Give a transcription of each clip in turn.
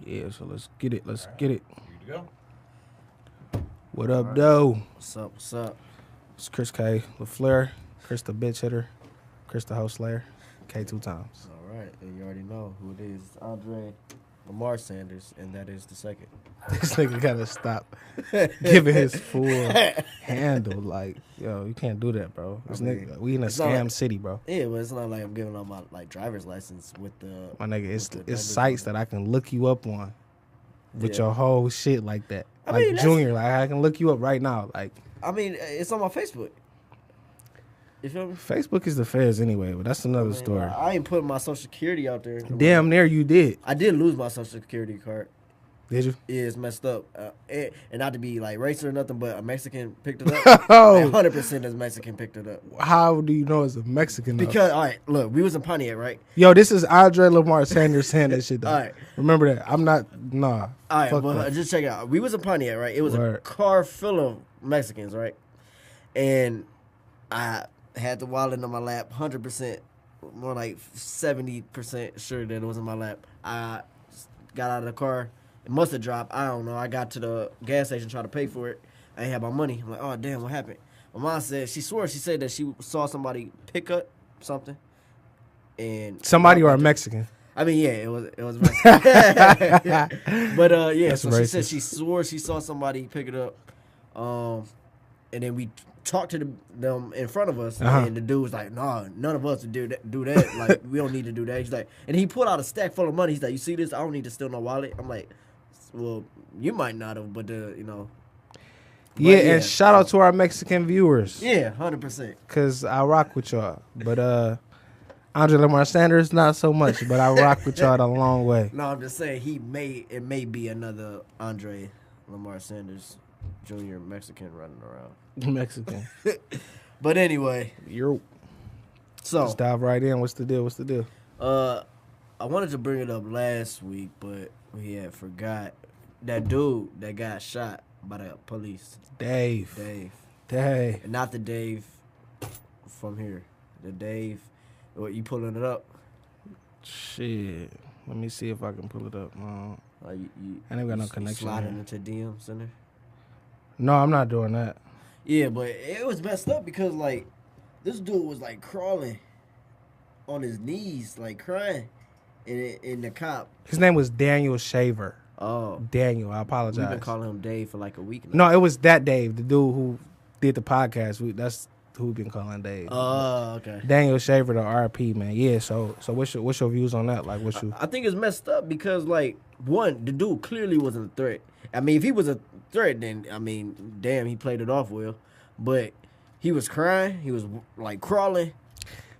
Yeah, so let's get it. Let's get it. Here you go. What up, though? What's up? What's up? It's Chris K. LaFleur. Chris the bitch hitter. Chris the host slayer. K 2 times. All right, and you already know who it is. Andre Lamar Sanders, and that is the second. This nigga gotta stop giving his full handle. Like, yo, you can't do that, bro. This nigga, we in a scam city, bro. Yeah, but it's not like I'm giving out my driver's license with the. My nigga, it's sites that I can look you up on with your whole shit like that. I like mean, Junior, like I can look you up right now. Like, I mean, it's on my Facebook. You feel me? Facebook is the feds anyway, but that's another story. I ain't putting my social security out there. Damn near you did. I did lose my social security card. Did you? Yeah, it's messed up. And not to be like racist or nothing, but a Mexican picked it up. Oh. 100% a Mexican picked it up. How do you know it's a Mexican? Though? Because, all right, look, we was in Pontiac, right? Yo, this is Andre Lamar Sanders saying that shit, though. All right. Remember that. I'm not, nah. All right, fuck well, that. just check it out. We was in Pontiac, right? It was a car full of Mexicans, right? And I had the wallet in my lap, 100%, more like 70% sure that it was in my lap. I got out of the car. It must have dropped. I don't know. I got to the gas station trying to pay for it. I ain't had my money. I'm like, oh, damn, what happened? My mom said, she said that she saw somebody pick up something. And somebody or a Mexican? I mean, yeah, it was Mexican. But, yeah, That's so racist. she said she swore she saw somebody pick it up. And then we talked to them in front of us, and the dude was like, "No, none of us would do that. Like, we don't need to do that." He's like, and he pulled out a stack full of money. He's like, "You see this? I don't need to steal no wallet." I'm like, "Well, you might not have, but you know." Yeah, and shout out to our Mexican viewers. Yeah, 100%. Cause I rock with y'all, but Andre Lamar Sanders not so much, but I rock with y'all the long way. No, I'm just saying it may be another Andre Lamar Sanders Jr. Mexican running around. Mexican. But anyway, so let's dive right in. What's the deal? I wanted to bring it up last week, but we had forgot that dude that got shot by the police. Dave. And not the Dave from here. The Dave. What, you pulling it up? Shit. Let me see if I can pull it up. I ain't got no connection. Sliding into DM Center? No, I'm not doing that. Yeah, but it was messed up because, like, this dude was, like, crawling on his knees, like, crying. And the cop. His name was Daniel Shaver. Oh. Daniel, I apologize. We've been calling him Dave for, like, a week now. No, it was that Dave, the dude who did the podcast. That's who we've been calling Dave. Oh, okay. Daniel Shaver, the RP, man. Yeah, so what's your views on that? Like, I think it's messed up because, like, one, the dude clearly wasn't a threat. I mean, if he was a threat, then, I mean, damn, he played it off well. But he was crying. He was, like, crawling.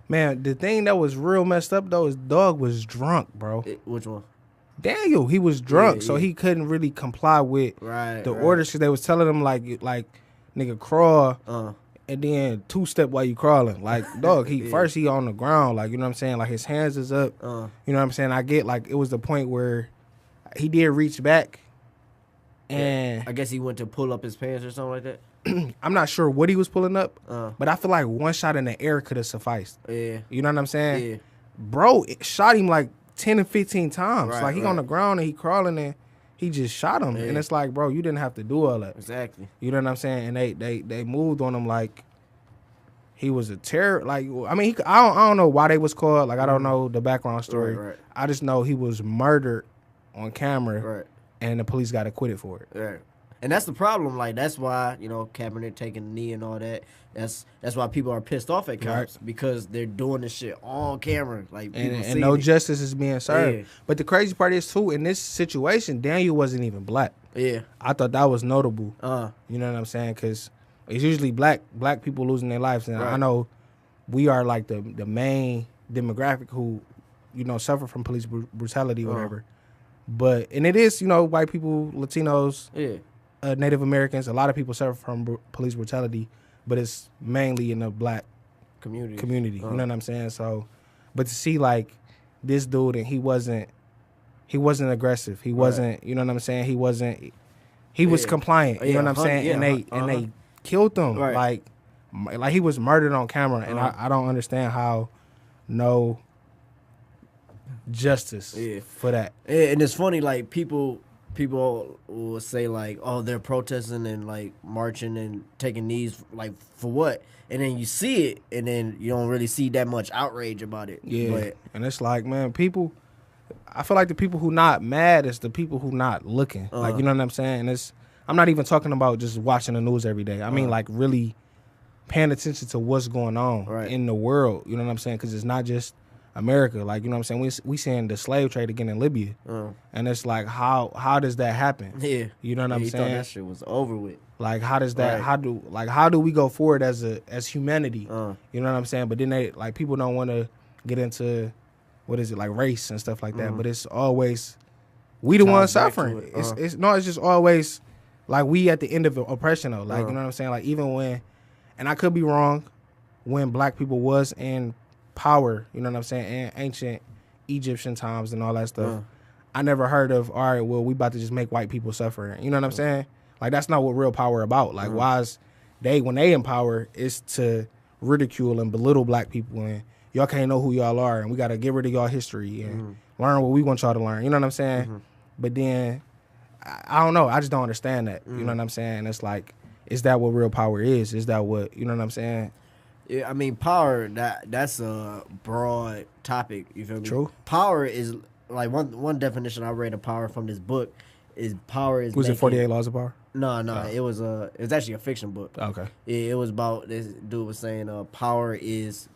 Man, the thing that was real messed up, though, is dog was drunk, bro. Which one? Daniel, he was drunk, so he couldn't really comply with the orders because they was telling him, like nigga, crawl, and then two-step while you crawling. Like, dog, first he on the ground, like, you know what I'm saying? Like, his hands is up. You know what I'm saying? I get, like, it was the point where he did reach back. And I guess he went to pull up his pants or something like that. I'm not sure what he was pulling up, but I feel like one shot in the air could have sufficed. Yeah. You know what I'm saying? Yeah. Bro, it shot him like 10 and 15 times. Like, he on the ground and he crawling and he just shot him. And it's like, bro, you didn't have to do all that. Exactly. You know what I'm saying? And they moved on him like he was a terror. Like, I mean, I don't know why they was called. Like, I don't know the background story. Right. I just know he was murdered on camera. Right. And the police got acquitted for it. Right. And that's the problem. Like, that's why, you know, Kaepernick taking the knee and all that. That's why people are pissed off at cops because they're doing this shit on camera. Like, and no justice is being served. Yeah. But the crazy part is, too, in this situation, Daniel wasn't even black. Yeah. I thought that was notable. You know what I'm saying? Because it's usually black people losing their lives. And I know we are, like, the main demographic who, you know, suffer from police brutality or whatever. But, and it is, you know, white people, Latinos, Native Americans, a lot of people suffer from police brutality, but it's mainly in the black community. You know what I'm saying? So, but to see, like, this dude, and he wasn't aggressive. He wasn't, you know what I'm saying? He was compliant. You know what I'm saying? And they killed him. Like he was murdered on camera. And I don't understand how justice for that. And it's funny, like people will say like, oh, they're protesting and like marching and taking knees, like for what? And then you see it, and then you don't really see that much outrage about it. Yeah, and it's like, man, people. I feel like the people who not mad is the people who not looking. Like, you know what I'm saying? I'm not even talking about just watching the news every day. I mean, like really paying attention to what's going on in the world. You know what I'm saying? Because it's not just America. Like, you know what I'm saying? We seeing the slave trade again in Libya, and it's like, how does that happen? Yeah, you know what I'm saying? Thought that shit was over with. Like, how does that? How do we go forward as humanity? You know what I'm saying? But then people don't want to get into what is it, like race and stuff like that. But it's always we the ones suffering. It's just always like we at the end of oppression though. Like you know what I'm saying? Like even when, and I could be wrong, when black people was in power, you know what I'm saying, in ancient Egyptian times and all that stuff, I never heard of, all right, well, we about to just make white people suffer. You know what I'm saying? Like that's not what real power about. Like why is when they in power is to ridicule and belittle black people and y'all can't know who y'all are and we got to get rid of y'all history and learn what we want y'all to learn. You know what I'm saying? But then I don't know. I just don't understand that. You know what I'm saying? It's like, is that what real power is? Is that what, you know what I'm saying? Yeah, I mean, power, that's a broad topic. You feel me? True. Power is, like, one definition I read of power from this book is power is Was it 48 Laws of Power? No. It was actually a fiction book. Okay. It was about, this dude was saying power is,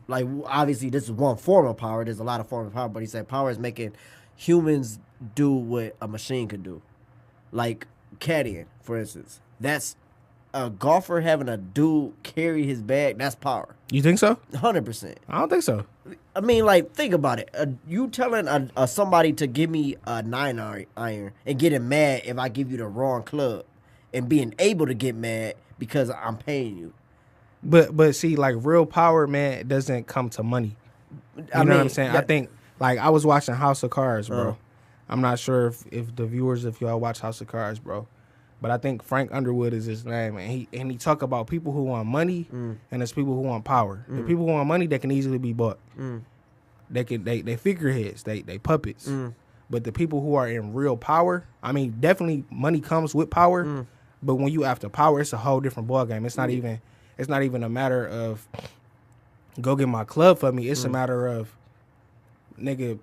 like, obviously this is one form of power. There's a lot of forms of power, but he said power is making humans do what a machine could do. Like caddying, for instance. That's a golfer having a dude carry his bag. That's power. You think so? 100%. I don't think so. I mean, like, think about it. You telling somebody to give me a 9-iron and getting mad if I give you the wrong club and being able to get mad because I'm paying you. But see, like, real power, man, it doesn't come to money. You know what I'm saying? I think, like, I was watching House of Cards, bro. I'm not sure if the viewers, if y'all watch House of Cards, bro. But I think Frank Underwood is his name, and he talk about people who want money, and there's people who want power. The people who want money, they can easily be bought. They figureheads, they puppets. But the people who are in real power, I mean, definitely money comes with power. But when you after power, it's a whole different ballgame. It's not even a matter of go get my club for me. It's a matter of, nigga,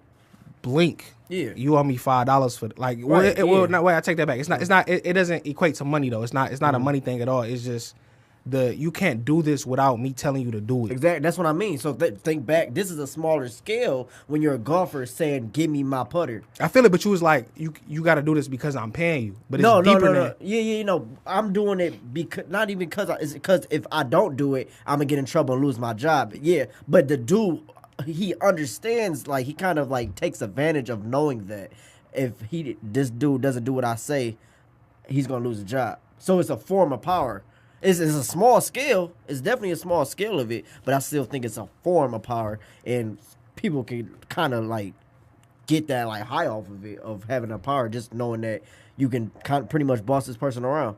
blink. Yeah, you owe me $5 for like. Right, I take that back. It's not. It doesn't equate to money though. It's not a money thing at all. It's just you can't do this without me telling you to do it. Exactly. That's what I mean. So think back. This is a smaller scale when you're a golfer saying, "Give me my putter." I feel it, but you was like, you got to do this because I'm paying you. But it's deeper than. Yeah. You know, I'm doing it because not even because it's because if I don't do it, I'm gonna get in trouble and lose my job. Yeah, but the dude, he understands, like, he kind of like takes advantage of knowing that if this dude doesn't do what I say, he's gonna lose a job. So it's a form of power. It's a small scale. It's definitely a small scale of it, but I still think it's a form of power, and people can kind of like get that like high off of it, of having a power, just knowing that you can kind of pretty much boss this person around.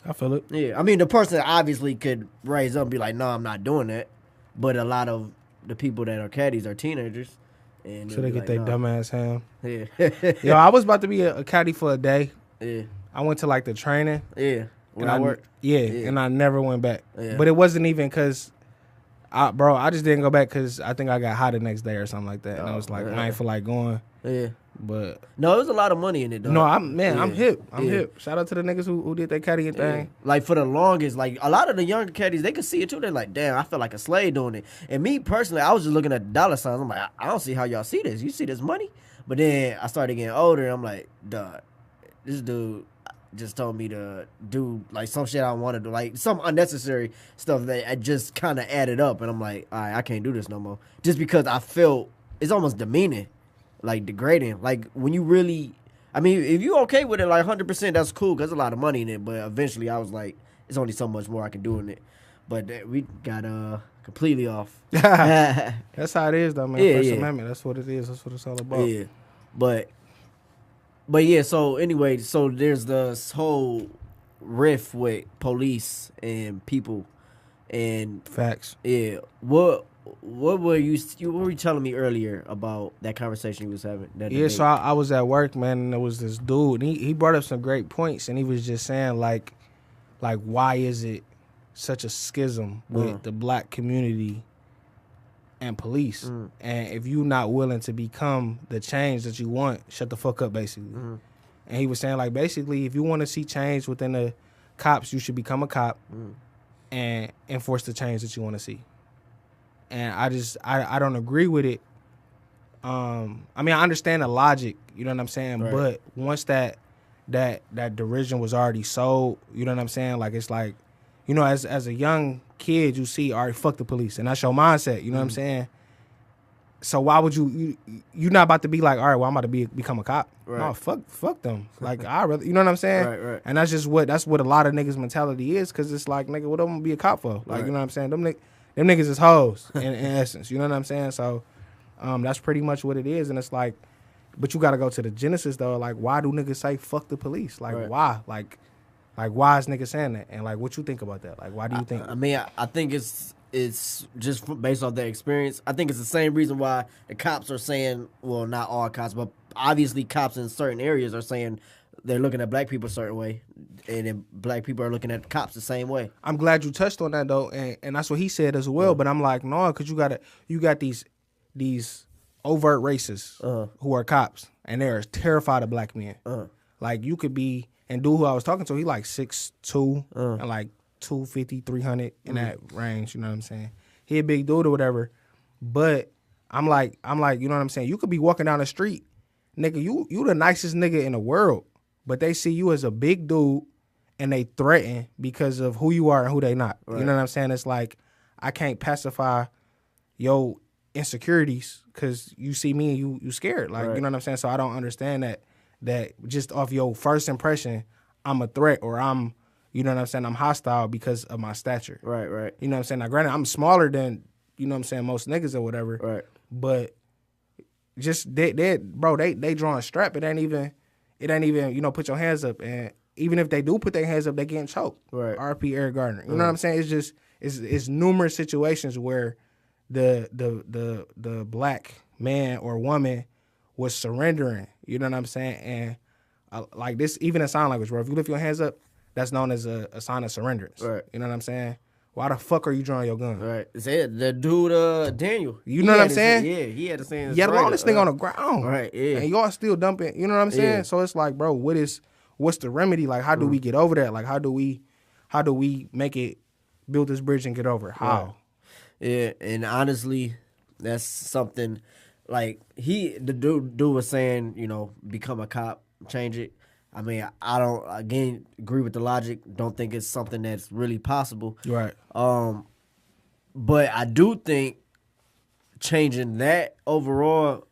I feel it. Yeah, I mean, the person obviously could raise up and be like, "No, I'm not doing that," but a lot of the people that are caddies are teenagers, and so they get their dumbass ham. Yeah. Yo, I was about to be a caddy for a day. Yeah. I went to like the training. Yeah. When I worked. Yeah, and I never went back. Yeah. But it wasn't even because, I just didn't go back because I think I got hot the next day or something like that. And I was like, I ain't feel like going. Yeah. But no, there's a lot of money in it, though. No, I'm hip. I'm hip. Shout out to the niggas who did that caddying thing. Like, for the longest, like, a lot of the younger caddies, they could see it too. They're like, damn, I feel like a slave doing it. And me personally, I was just looking at the dollar signs. I'm like, I don't see how y'all see this. You see this money? But then I started getting older, and I'm like, duh, this dude just told me to do like some shit I wanted to, like some unnecessary stuff that I just kind of added up, and I'm like, all right, I can't do this no more, just because I felt it's almost demeaning, like degrading. Like, when you really, I mean, if you okay with it, like 100%, that's cool, because there's a lot of money in it. But eventually I was like, it's only so much more I can do in it. But we got completely off. That's how it is though, man. First Amendment, that's what it is. That's what it's all about. Yeah, But yeah, so anyway, so there's this whole riff with police and people and facts. Yeah. What what were you were telling me earlier about that conversation you was having? That yeah, so I was at work, man, and there was this dude, and he brought up some great points, and he was just saying, like why is it such a schism with the black community and police? And if you're not willing to become the change that you want, shut the fuck up, basically. And he was saying, like, basically, if you want to see change within the cops, you should become a cop and enforce the change that you want to see. And I don't agree with it. I mean, I understand the logic, you know what I'm saying? Right. But once that derision was already sold, you know what I'm saying? Like, it's like, you know, as a young kid, you see, all right, fuck the police. And that's your mindset, you know what I'm saying? So why would you're not about to be like, all right, well, I'm about to become a cop. Right. No, fuck them. Like, I rather, you know what I'm saying? Right. And that's what a lot of niggas' mentality is, because it's like, nigga, what am I gonna be a cop for? Like, you know what I'm saying? Them niggas is hoes in essence, you know what I'm saying? So that's pretty much what it is. And it's like, but you gotta go to the genesis though. Like, why do niggas say fuck the police? Like, why? Like why is niggas saying that? And like, what you think about that? Like, why do you think? I mean, I think it's just based off their experience. I think it's the same reason why the cops are saying, well, not all cops, but obviously cops in certain areas are saying they're looking at black people a certain way, and then black people are looking at cops the same way. I'm glad you touched on that though, and that's what he said as well. But I'm like, no, because you got these overt racists who are cops, and they're terrified of black men. Like, you could be, and dude who I was talking to, he like 6'2", and like 250, 300 in that range, you know what I'm saying? He a big dude or whatever. But I'm like, you know what I'm saying? You could be walking down the street, nigga, you the nicest nigga in the world, but they see you as a big dude and they threaten because of who you are and who they not. Right. You know what I'm saying? It's like, I can't pacify your insecurities because you see me and you scared. Like, you know what I'm saying? So I don't understand that just off your first impression, I'm a threat, or I'm, you know what I'm saying, I'm hostile because of my stature. Right. You know what I'm saying? Now, granted, I'm smaller than, you know what I'm saying, most niggas or whatever. Right. But just, they drawing strap. It ain't even, you know, put your hands up. And even if they do put their hands up, they getting choked. Right. RP Eric Gardner. You know what I'm saying? It's just, it's numerous situations where the black man or woman was surrendering. You know what I'm saying? And like this, even in sign language, bro, if you lift your hands up, that's known as a sign of surrenderance. Right. You know what I'm saying? Why the fuck are you drawing your gun? Right. The dude, Daniel. You know what I'm saying? He had the same. You had to this nigga on the ground. Right, yeah. And y'all still dumping, you know what I'm saying? Yeah. So it's like, bro, what's the remedy? Like, how do we get over that? Like, how do we make it, build this bridge and get over it? How? Right. Yeah, and honestly, that's something, like, the dude was saying, you know, become a cop, change it. I mean, I don't, again, agree with the logic. Don't think it's something that's really possible. Right. But I do think changing that overall,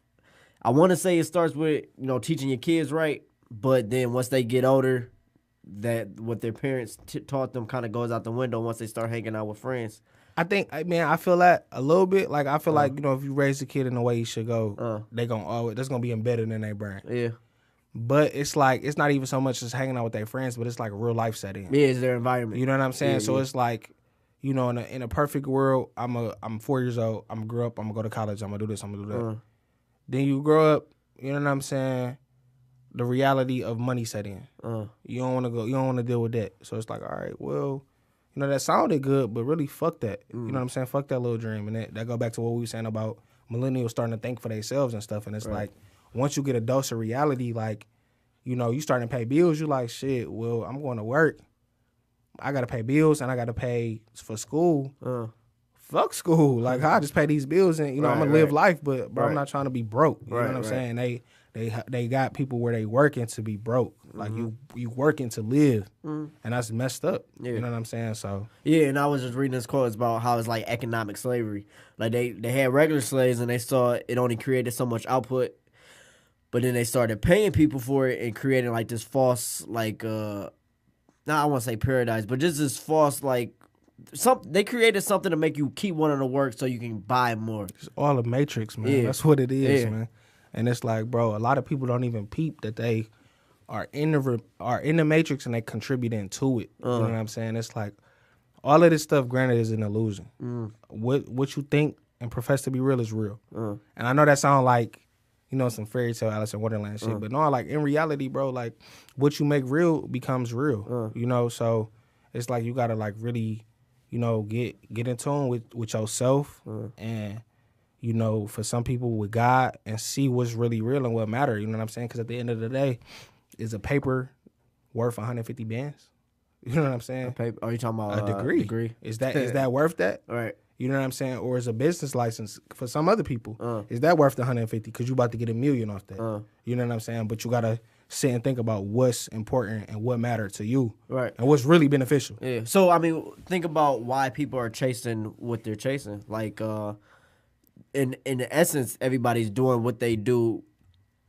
I want to say it starts with, you know, teaching your kids right. But then once they get older, that what their parents taught them kind of goes out the window once they start hanging out with friends. I feel that a little bit. Like, I feel like, you know, if you raise a kid in the way he should go, that's gonna be embedded in their brain. Yeah. But it's like, it's not even so much just hanging out with their friends, but it's like a real life setting. Yeah, it's their environment. You know what I'm saying? So it's like, you know, in a perfect world, I'm 4 years old, I'm gonna grow up, I'm gonna go to college, I'm gonna do this, I'm gonna do that. Then you grow up, you know what I'm saying? The reality of money set in. You don't wanna deal with that. So it's like, all right, well, you know, that sounded good, but really fuck that. You know what I'm saying? Fuck that little dream. And that go back to what we were saying about millennials starting to think for themselves and stuff. And it's like, once you get a dose of reality, like, you know, you starting to pay bills, you like, shit, well, I'm going to work. I got to pay bills and I got to pay for school. Fuck school. Like, I just pay these bills and, you know, I'm going to live life, but bro, I'm not trying to be broke. You know what I'm saying? They got people where they working to be broke. Like, you working to live. And that's messed up. Yeah. You know what I'm saying? So yeah, and I was just reading this quote about how it's like economic slavery. Like, they had regular slaves and they saw it only created so much output. But then they started paying people for it and creating like this false, like, I won't say paradise, but just this false, like, they created something to make you keep wanting to work so you can buy more. It's all a matrix, man. Yeah. That's what it is, man. And it's like, bro, a lot of people don't even peep that they are in the matrix and they contributing to it. You know what I'm saying? It's like, all of this stuff, granted, is an illusion. What you think and profess to be real is real. And I know that sound like, you know, some fairy tale Alice in Wonderland shit, but no, like in reality, bro, like what you make real becomes real. You know, so it's like you gotta like really, you know, get in tune with yourself and, you know, for some people with God and see what's really real and what matter. You know what I'm saying? Because at the end of the day, is a paper worth 150 bands? You know what I'm saying? Are you talking about a degree? Is that worth that? Right. You know what I'm saying? Or is a business license for some other people? Is that worth the 150? Because you about to get $1 million off that. You know what I'm saying? But you gotta sit and think about what's important and what matters to you, right? And what's really beneficial. Yeah. So I mean, think about why people are chasing what they're chasing. Like, in essence, everybody's doing what they do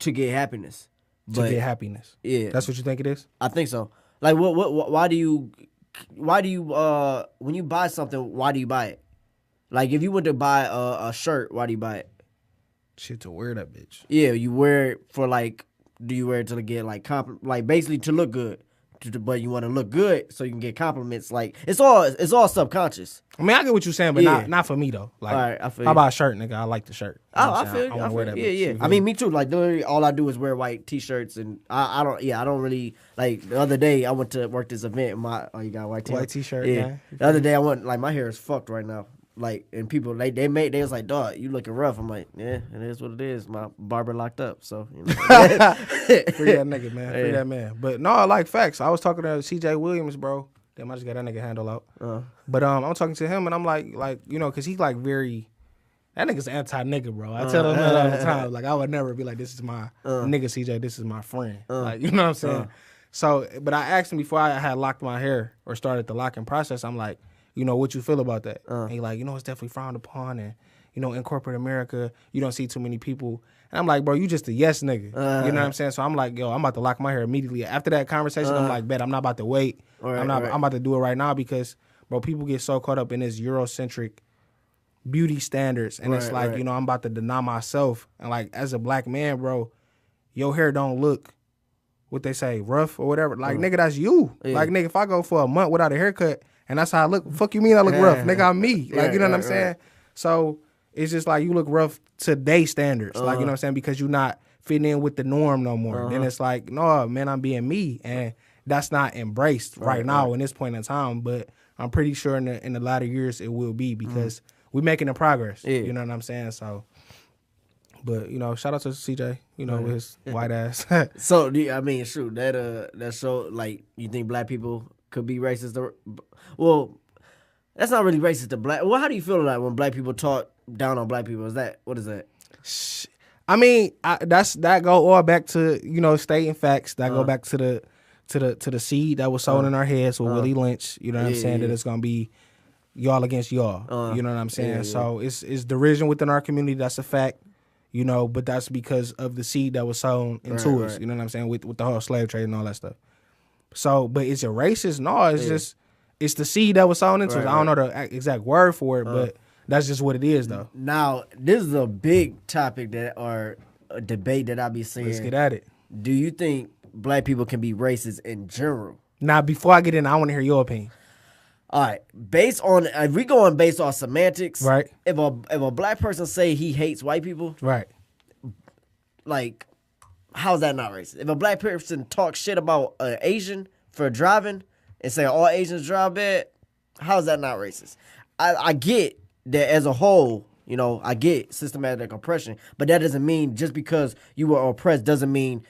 to get happiness. To get happiness. Yeah. That's what you think it is? I think so. Like, why do you when you buy something, why do you buy it? Like, if you went to buy a shirt, why do you buy it? Shit, to wear that bitch. Yeah, you wear it for like, do you wear it to get like like basically to look good, but you want to look good so you can get compliments. Like, it's all subconscious. I mean, I get what you're saying, but not for me though. Like, all right, I feel how about a shirt, nigga? I like the shirt. I feel I want to wear that. Yeah. I mean, me too. Like, literally, all I do is wear white t-shirts, and I don't really like. The other day, I went to work this event. You got a white t-shirt? White t-shirt. Yeah. Man. The other day, I went my hair is fucked right now. Like, and people they was like, dog, you looking rough. I'm like, yeah, it is what it is. My barber locked up, so you know. Free that nigga, man. Free that man. But no, I like facts. I was talking to CJ Williams, bro. Damn, I just got that nigga handle out. But I'm talking to him, and I'm like, you know, because he's like very. That nigga's anti-nigga, bro. I tell him that all the time. Like, I would never be like, this is my nigga, CJ. This is my friend. Like, you know what I'm saying? So, but I asked him before I had locked my hair or started the locking process. I'm like, you know, what you feel about that? And he like, you know, it's definitely frowned upon. And, you know, in corporate America, you don't see too many people. And I'm like, bro, you just a yes nigga. You know what I'm saying? So I'm like, yo, I'm about to lock my hair immediately. After that conversation, I'm like, bet, I'm not about to wait. I'm about to do it right now because, bro, people get so caught up in this Eurocentric beauty standards. And it's like, you know, I'm about to deny myself. And like, as a black man, bro, your hair don't look, what they say, rough or whatever. Like, nigga, that's you. Yeah. Like, nigga, if I go for a month without a haircut and that's how I look, fuck you mean I look rough? Nigga, I'm me. Like, you know what I'm saying? So it's just like you look rough to day standards. Like, you know what I'm saying? Because you're not fitting in with the norm no more. Then it's like, no, man, I'm being me. And that's not embraced right now in this point in time. But I'm pretty sure in the latter years it will be because we're making the progress. Yeah. You know what I'm saying? So, but, you know, shout out to CJ, you know, with his white ass. So, I mean, it's true. That show, like, you think black people could be racist? Well, that's not really racist to black. Well, how do you feel like when black people talk down on black people? What is that? I mean, that go all back to, you know, stating facts. That go back to the seed that was sown in our heads with Willie Lynch. You know what I'm saying? That it's gonna be y'all against y'all. You know what I'm saying? So it's derision within our community. That's a fact. You know, but that's because of the seed that was sown into us. You know what I'm saying? With the whole slave trade and all that stuff. So, but is it racist? No, it's just it's the seed that was sown into us. I don't know the exact word for it, but that's just what it is, though. Now, this is a big topic or a debate that I be seeing. Let's get at it. Do you think black people can be racist in general? Now, before I get in, I want to hear your opinion. All right, if we going based on semantics, right? If a black person say he hates white people, right? Like, how's that not racist? If a black person talks shit about an Asian for driving and say all Asians drive bad, how's that not racist? I get that as a whole, you know, I get systematic oppression, but that doesn't mean just because you were oppressed doesn't mean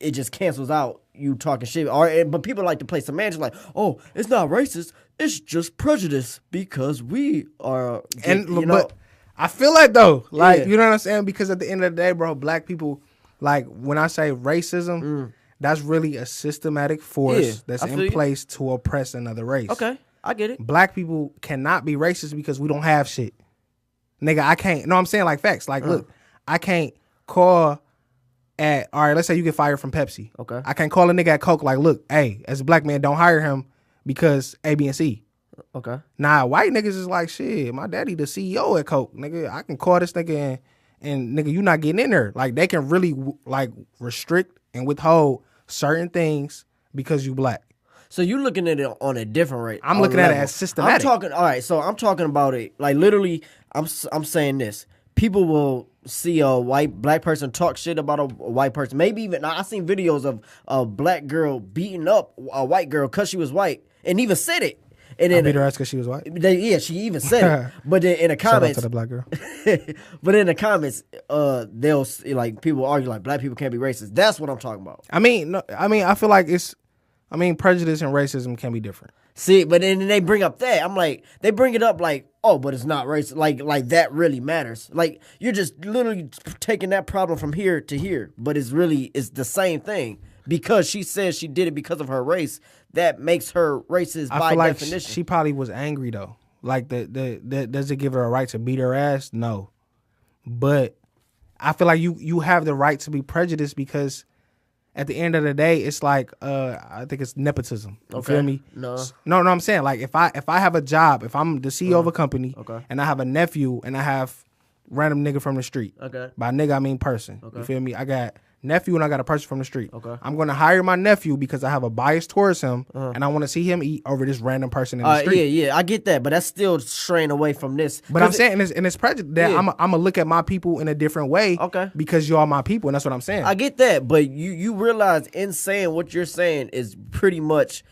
it just cancels out you talking shit. But people like to play semantics like, oh, it's not racist, it's just prejudice because we are. But I feel like though, you know what I'm saying? Because at the end of the day, bro, black people, like when I say racism, that's really a systematic force that's in place to oppress another race. Okay, I get it. Black people cannot be racist because we don't have shit. Nigga, I can't. No, I'm saying like facts. Like, look, I can't call all right, let's say you get fired from Pepsi. Okay. I can't call a nigga at Coke like, look, hey, as a black man, don't hire him because A, B, and C. Okay. Nah, white niggas is like, shit, my daddy the CEO at Coke. Nigga, I can call this nigga and nigga, you not getting in there. Like, they can really, like, restrict and withhold certain things because you black. So you looking at it on a different rate. I'm looking at it as systematic. I'm talking about it. Like, literally, I'm saying this. People will see a black person talk shit about a white person. Maybe even I seen videos of a black girl beating up a white girl because she was white, and even said it. And then I beat her ass because she was white. She even said it. But then in the comments, shout out to the black girl. but in the comments, they'll like people argue like black people can't be racist. That's what I'm talking about. I mean, I feel like prejudice and racism can be different. See, but then they bring up that. I'm like, they bring it up like, oh, but it's not racist. Like that really matters. Like, you're just literally taking that problem from here to here. But it's the same thing. Because she says she did it because of her race, that makes her racist by definition. Like she probably was angry, though. Like, does it give her a right to beat her ass? No. But I feel like you have the right to be prejudiced because at the end of the day, it's like I think it's nepotism. You feel me? No, I'm saying like if I have a job, if I'm the CEO of a company, and I have a nephew and I have random nigga from the street. Okay. By nigga I mean person. Okay. You feel me? I got nephew and I got a person from the street. Okay. I'm gonna hire my nephew because I have a bias towards him and I want to see him eat over this random person in the street. Yeah, I get that, but that's still straying away from this. But I'm saying it's prejudice that I'm gonna look at my people in a different way. Okay. Because y'all my people, and that's what I'm saying. I get that, but you realize in saying what you're saying is pretty much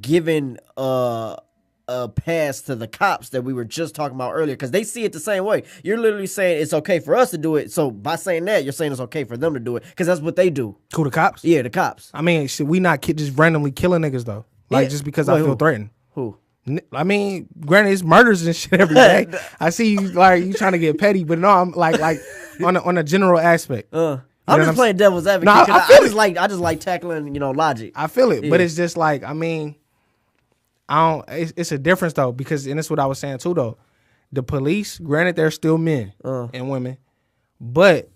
giving a pass to the cops that we were just talking about earlier because they see it the same way. You're literally saying it's okay for us to do it. So by saying that, you're saying it's okay for them to do it because that's what they do. Who, the cops? Yeah, the cops. I mean, should we not just randomly killing niggas though? Like just because I feel threatened. Who? I mean, granted, it's murders and shit every day. I see you like you trying to get petty, but no, I'm like on a general aspect. I'm just playing devil's advocate. No, I just like tackling logic. I feel it, but it's just like I mean. It's a difference though and that's what I was saying too though. The police, granted, they're still men and women, but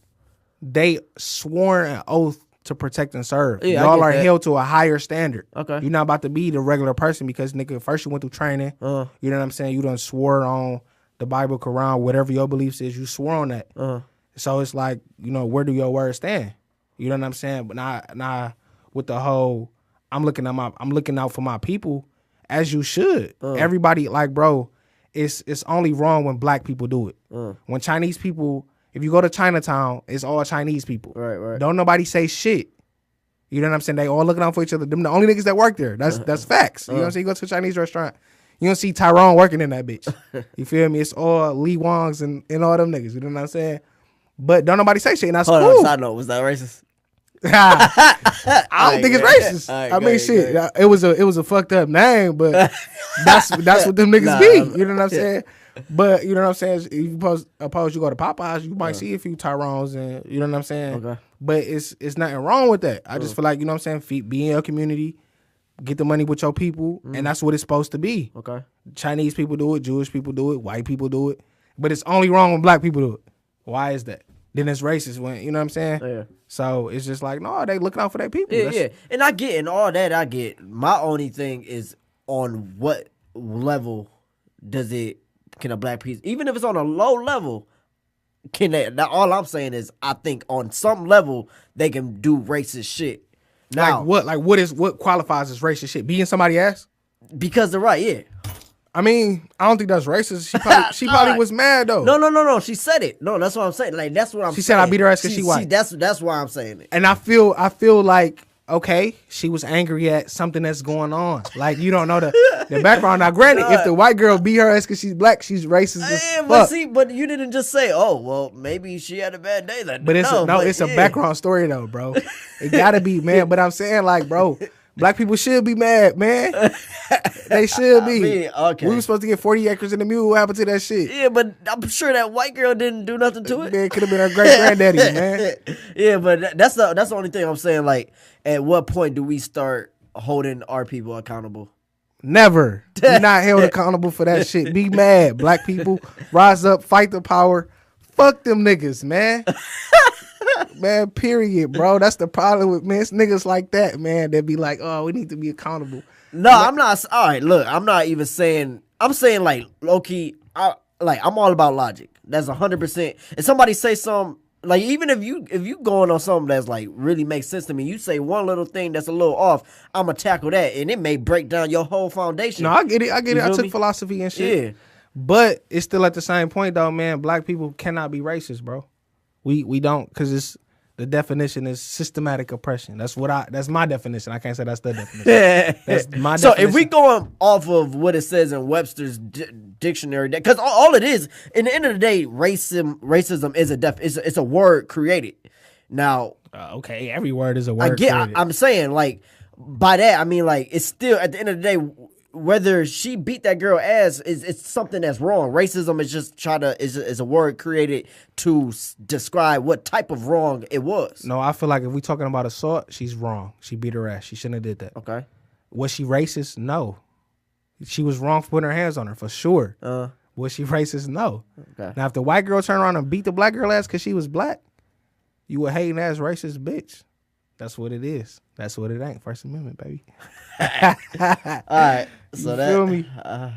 they swore an oath to protect and serve. Yeah, y'all are held to a higher standard. Okay, you're not about to be the regular person because nigga, first you went through training. You know what I'm saying? You done swore on the Bible, Quran, whatever your beliefs is. You swore on that. So it's like where do your words stand? You know what I'm saying? But now with the whole, I'm looking out for my people. As you should. Everybody, like, bro, it's only wrong when black people do it. When Chinese people, if you go to Chinatown, it's all Chinese people. Right. Don't nobody say shit. You know what I'm saying? They all looking out for each other. Them the only niggas that work there. That's facts. You know what I'm saying? You go to a Chinese restaurant, you don't see Tyrone working in that bitch. You feel me? It's all Lee Wongs and all them niggas. You know what I'm saying? But don't nobody say shit, and that's cool. Hold on, side note, was that racist? I don't think it's racist. I mean, shit. It was a fucked up name, but that's what them niggas be. You know what I'm saying? But you know what I'm saying? If you suppose you go to Popeyes, you might see a few Tyrones, and you know what I'm saying. Okay. But it's nothing wrong with that. I just feel like I'm saying, be in your community, get the money with your people, and that's what it's supposed to be. Okay. Chinese people do it, Jewish people do it, white people do it, but it's only wrong when black people do it. Why is that? Then it's racist when you know what I'm saying. Yeah. So it's just like no, they looking out for their people. Yeah. And I get all that. I get. My only thing is on what level can a black piece, even if it's on a low level, can they? Now all I'm saying is I think on some level they can do racist shit. Now what qualifies as racist shit? Being somebody's ass? Because they're right. Yeah. I mean, I don't think that's racist. She probably was mad though. No. She said it. No, that's what I'm saying. Like that's what I'm saying. She said I beat her ass because she white. That's why I'm saying it. And I feel like okay, she was angry at something that's going on. Like you don't know the background. Now, granted, if the white girl beat her ass because she's black, she's racist as fuck. But you didn't just say, oh well, maybe she had a bad day that day. But it's a background story though, bro. It gotta be, man. But I'm saying like, bro. Black people should be mad, man. They should be. I mean, okay. We were supposed to get 40 acres in the mule. What happened to that shit? Yeah, but I'm sure that white girl didn't do nothing to it. Man, it could have been her great granddaddy, man. Yeah, but that's the only thing I'm saying. Like, at what point do we start holding our people accountable? Never. You're not held accountable for that shit. Be mad. Black people, rise up, fight the power. Fuck them niggas, man. Man, period, bro. That's the problem with men. It's niggas like that, man. They be like, oh, we need to be accountable. No, I'm not. All right, look, I'm not even saying. I'm saying like low key. I'm all about logic. That's 100%. If somebody say something, like even if you going on something that's like really makes sense to me, you say one little thing that's a little off, I'ma tackle that, and it may break down your whole foundation. No, I get it. I took philosophy and shit. Yeah. But it's still at the same point though, man. Black people cannot be racist, bro. We don't, because it's the definition is systematic oppression. That's my definition. I can't say that's the definition. That's my so definition. if we going off of what it says in Webster's dictionary, because all it is, in the end of the day, racism is it's a word created. Now, okay, every word is a word. I'm saying, like, by that I mean, like, it's still at the end of the day, whether she beat that girl ass it's something that's wrong. Racism is just is a word created to describe what type of wrong it was. No, I feel like if we talking about assault, she's wrong. She beat her ass. She shouldn't have did that. Okay. Was she racist? No. She was wrong for putting her hands on her, for sure. Was she racist? No. Okay. Now, if the white girl turned around and beat the black girl ass because she was black, you a hating ass racist bitch. That's what it is. That's what it ain't. First Amendment, baby. All right. So you feel me? I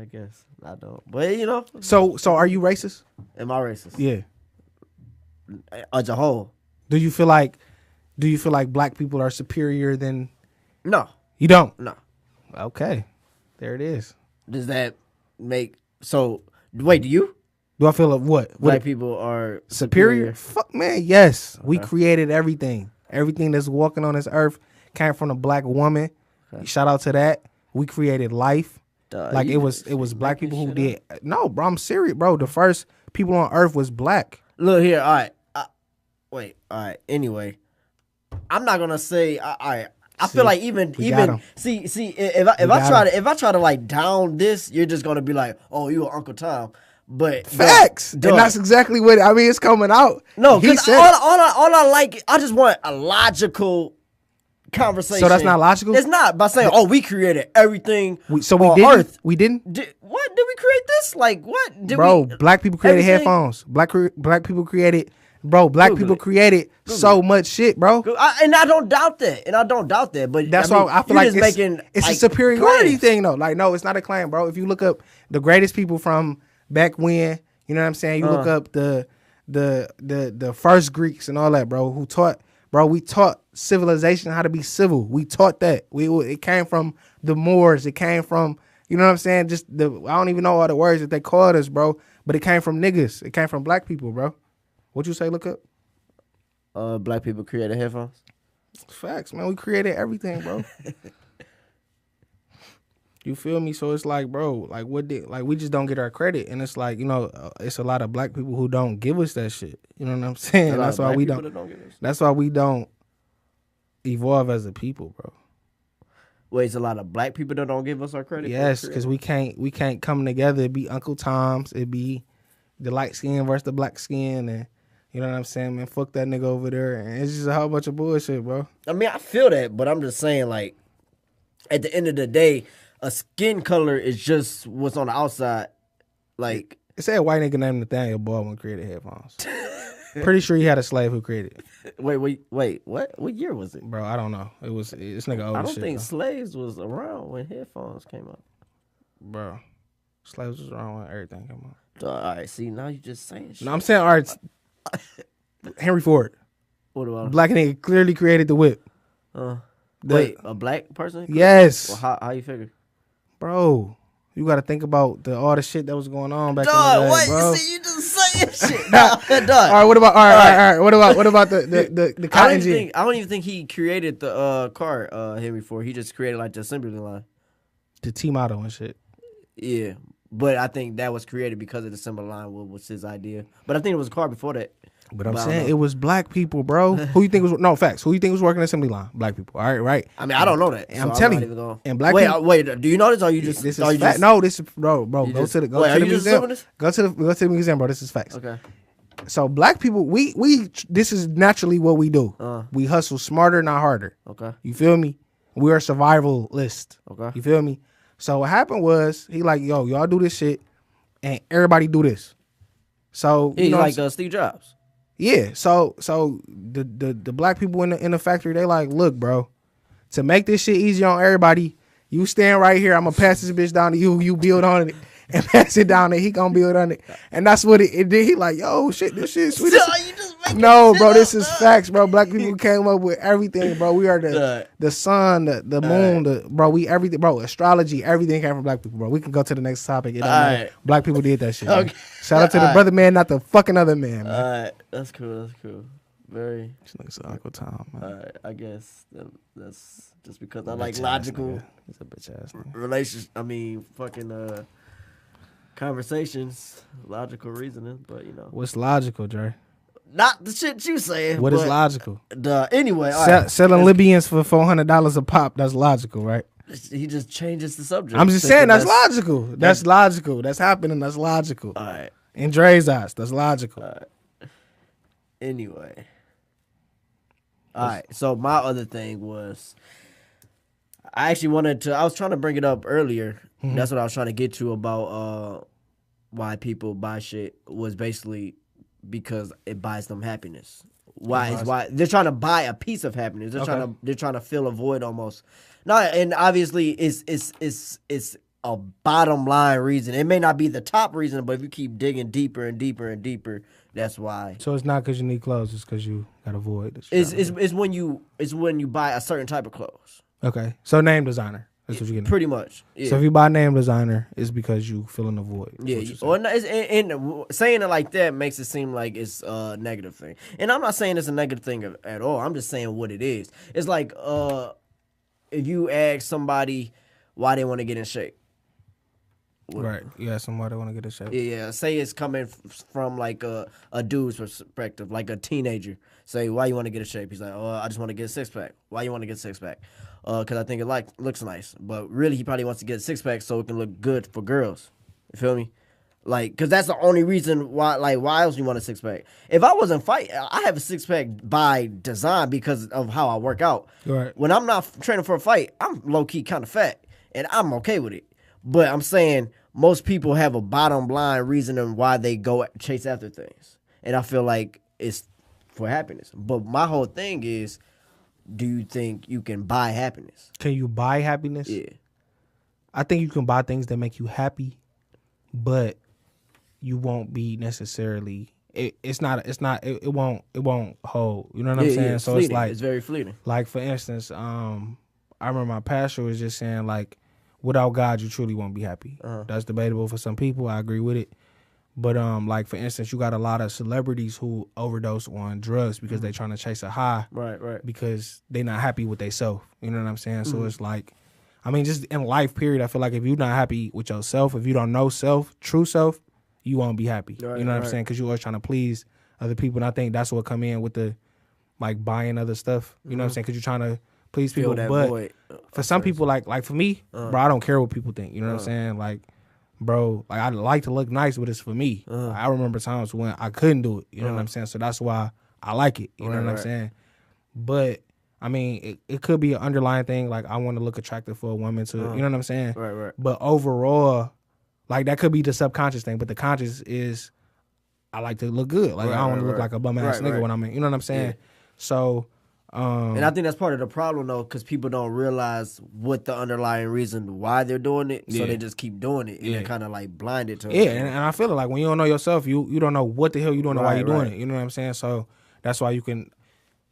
guess I don't. But you know. So are you racist? Am I racist? Yeah. As a whole. Do you feel like black people are superior than? No. You don't? No. Okay. There it is. Does that make so? Wait, do you? Do I feel like what? Black people are superior? Fuck, man, yes. Okay. We created everything. Everything that's walking on this earth came from a black woman. Okay. Shout out to that. We created life. Like it was black people who did. No, bro, I'm serious, bro. The first people on earth was black. Look here, all right. Wait, all right. Anyway, I'm not gonna say. All right. I feel like even see if I try to like down this, you're just gonna be like, oh, you are Uncle Tom. But facts, and that's exactly what I mean. It's coming out. No, because all I like, I just want a logical conversation. So that's not logical. It's not by saying, "Oh, we created everything." So we didn't. Earth. We didn't. What did we create this? Like what? Bro, black people created headphones. Black people created. Bro, black people created so much shit, bro. And I don't doubt that. But that's why I feel like it's a superiority thing, though. Like, no, it's not a claim, bro. If you look up the greatest people from back when, you know what I'm saying? You look up the first Greeks and all that, bro, we taught civilization how to be civil. We taught that. It came from the Moors. It came from, you know what I'm saying? I don't even know all the words that they called us, bro, but it came from niggas. It came from black people, bro. What'd you say, look up? Black people created headphones. Facts, man. We created everything, bro. You feel me? So it's like, bro, like we just don't get our credit, and it's like, you know, it's a lot of black people who don't give us that shit. You know what I'm saying? That's why we don't. That's why we don't evolve as a people, bro. Wait, it's a lot of black people that don't give us our credit. Yes, because we can't come together. It'd be Uncle Tom's. It'd be the light skin versus the black skin, and you know what I'm saying, man. Fuck that nigga over there, and it's just a whole bunch of bullshit, bro. I mean, I feel that, but I'm just saying, like, at the end of the day, a skin color is just what's on the outside. Like, it said a white nigga named Nathaniel Baldwin created headphones. Pretty sure he had a slave who created it. Wait, what? What year was it? Bro, I don't know. This nigga old. I don't think slaves was around when headphones came out. Bro, slaves was around when everything came out. All right, see, now you just saying shit. No, I'm saying, all right, Henry Ford. What about him? Black nigga clearly created the whip. Wait, a black person? Yes. Well, how you figure? Bro, you got to think about all the shit that was going on back in the day, what? bro. See, you just saying shit. Dog. All right, what about What about the cotton gin? I don't even think he created the car Henry Ford. He just created like the assembly line, the T-model and shit. Yeah, but I think that was created because of the assembly line was his idea. But I think it was a car before that. But I'm saying it was black people, bro. Who you think facts? Who you think was working the assembly line? Black people. All right, right. I mean, I don't know that. I'm telling you. And black people. Wait. Do you know this? Or you just? This is fact. No, this is bro. Go to the museum. Go to the museum, bro. This is facts. Okay. So black people, we this is naturally what we do. We hustle smarter, not harder. Okay. You feel me? We are survivalist. Okay. You feel me? So what happened was he like, yo, y'all do this shit, and everybody do this. So you know, like Steve Jobs. Yeah, so the black people in the factory, they like, look, bro, to make this shit easier on everybody, you stand right here. I'm gonna pass this bitch down to you. You build on it and pass it down, and he gonna build on it. And that's what it did. He like, yo, shit, this shit sweet. So you just No, bro, this is facts, bro. Black people came up with everything, bro. We are the sun, the moon, bro. We everything, bro. Astrology, everything came from black people, bro. We can go to the next topic. It don't matter. Black people did that shit. Okay. Shout out to the brother man, not the fucking other man, man. All right, that's cool. Very. It's Uncle Tom, man. All right, I guess that's just because I like logical. He's a bitch ass relations. I mean, fucking conversations, logical reasoning. But you know, what's logical, Dre? Not the shit you saying. What is logical? Anyway, selling Libyans for $400 a pop. That's logical, right? He just changes the subject. I'm just saying that's logical. That's logical. That's happening. That's logical. All right. In Dre's eyes, that's logical. All right. Anyway. All right. So my other thing was, I was trying to bring it up earlier. Mm-hmm. That's what I was trying to get to about why people buy shit was basically because it buys them happiness. Why they're trying to buy a piece of happiness. They're trying to fill a void almost. No, and obviously it's a bottom line reason. It may not be the top reason, but if you keep digging deeper and deeper and deeper, that's why. So it's not because you need clothes; it's because you got a void. It's when you buy a certain type of clothes. Okay, so name designer. That's what you're getting. Pretty much. Yeah. So if you buy name designer, it's because you fill in a void. Yeah. And saying it like that makes it seem like it's a negative thing. And I'm not saying it's a negative thing at all. I'm just saying what it is. It's like if you ask somebody why they want to get in shape. Right. Yeah, somebody want to get in shape. Yeah. Say it's coming from like a dude's perspective, like a teenager. Say, why you want to get in shape? He's like, oh, I just want to get a six-pack. Why you want to get a six-pack? Because I think it looks nice. But really, he probably wants to get a six-pack so it can look good for girls. You feel me? Like, because that's the only reason why, like, why else you want a six-pack? If I wasn't fighting, I have a six-pack by design because of how I work out. Right. When I'm not training for a fight, I'm low-key kind of fat, and I'm okay with it. But I'm saying most people have a bottom line reason why they go chase after things. And I feel like it's for happiness. But my whole thing is, do you think you can buy happiness? Can you buy happiness? Yeah. I think you can buy things that make you happy, but you won't be necessarily it won't hold. You know what I'm saying? It's so fleeting. It's like it's very fleeting. Like for instance, I remember my pastor was just saying like, without God you truly won't be happy. That's debatable for some people. I agree with it. But like for instance, you got a lot of celebrities who overdose on drugs because they trying to chase a high. Right. Because they not happy with themselves. You know what I'm saying? So it's like, I mean, just in life, period, I feel like if you're not happy with yourself, if you don't know self, true self, you won't be happy. Right, you know what I'm saying? Because you're always trying to please other people. And I think that's what come in with the, like, buying other stuff. You know what I'm saying? Because you're trying to please people. But for some people, like for me, bro, I don't care what people think. You know what I'm saying? Like, bro, like I like to look nice, but it's for me. I remember times when I couldn't do it. You know what I'm saying? So that's why I like it. You know what I'm saying? But I mean, it could be an underlying thing. Like I want to look attractive for a woman too. You know what I'm saying? Right. But overall, like that could be the subconscious thing. But the conscious is, I like to look good. Like I don't want to look like a bum ass nigga when I'm in. You know what I'm saying? Yeah. So. And I think that's part of the problem though, because people don't realize what the underlying reason why they're doing it, so they just keep doing it, and they're kind of like blinded to it. Yeah, and I feel it like when you don't know yourself, you don't know what the hell you're doing or why you're doing it. You know what I'm saying? So that's why you can,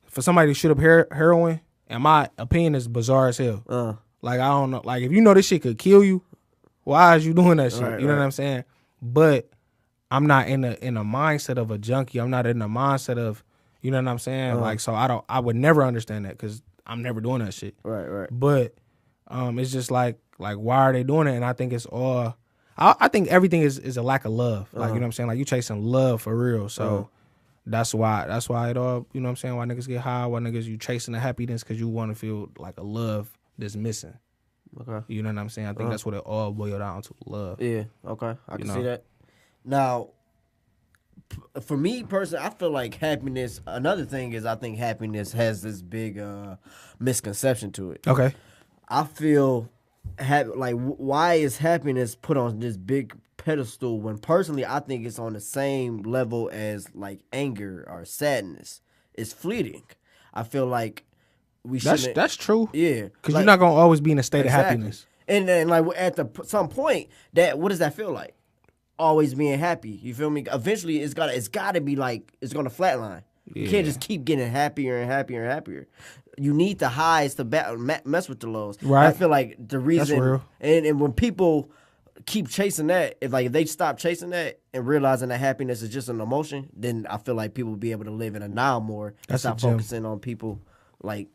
for somebody to shoot up heroin, in my opinion, is bizarre as hell. Like I don't know, like if you know this shit could kill you, why is you doing that shit? You know what I'm saying? But I'm not in a mindset of a junkie. I'm not in the mindset of. You know what I'm saying? Like, so I would never understand that because I'm never doing that shit. Right. But it's just like why are they doing it? And I think it's all, I think everything is a lack of love. Like, you know what I'm saying? Like you chasing love for real. So that's why it all, you know what I'm saying? Why niggas get high, why niggas you chasing the happiness because you want to feel like a love that's missing. Okay. You know what I'm saying? I think that's what it all boiled down to, love. Yeah, okay. I can see that. Now, for me personally, I feel like happiness, another thing is I think happiness has this big misconception to it. Okay. I feel why is happiness put on this big pedestal when personally I think it's on the same level as like anger or sadness. It's fleeting. I feel like we should. That's true. Yeah. Because you're not going to always be in a state of happiness. And then like at some point, what does that feel like? Always being happy, you feel me? Eventually, it's gotta be like it's gonna flatline. You can't just keep getting happier and happier and happier. You need the highs to mess with the lows. Right. I feel like the reason, and when people keep chasing that, if they stop chasing that and realizing that happiness is just an emotion, then I feel like people will be able to live in a now more and stop focusing on people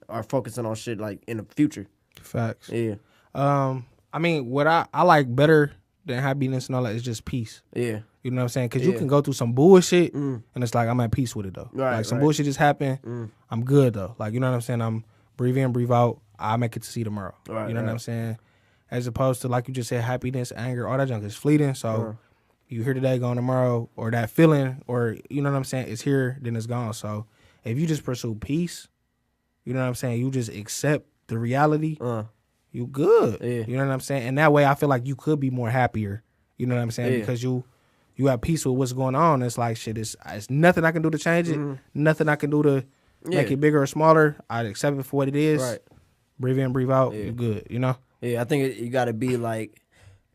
or focusing on shit in the future. Facts. Yeah. I mean, what I like better than happiness and all that is just peace. Yeah. You know what I'm saying? Because you can go through some bullshit, and it's like, I'm at peace with it, though. Right, some bullshit just happened. I'm good, though. Like, you know what I'm saying? I'm breathe in, breathe out. I make it to see tomorrow. Right, you know what I'm saying? As opposed to, like you just said, happiness, anger, all that junk is fleeting. So you here today, gone tomorrow, or that feeling, or, you know what I'm saying, it's here, then it's gone. So if you just pursue peace, you know what I'm saying, you just accept the reality, you good. Yeah. You know what I'm saying? And that way I feel like you could be more happier. You know what I'm saying? Because you have peace with what's going on. It's like, shit, it's nothing I can do to change it. Nothing I can do to make it bigger or smaller. I accept it for what it is. Right. Breathe in, breathe out. You're good, you know? Yeah, I think you got to be like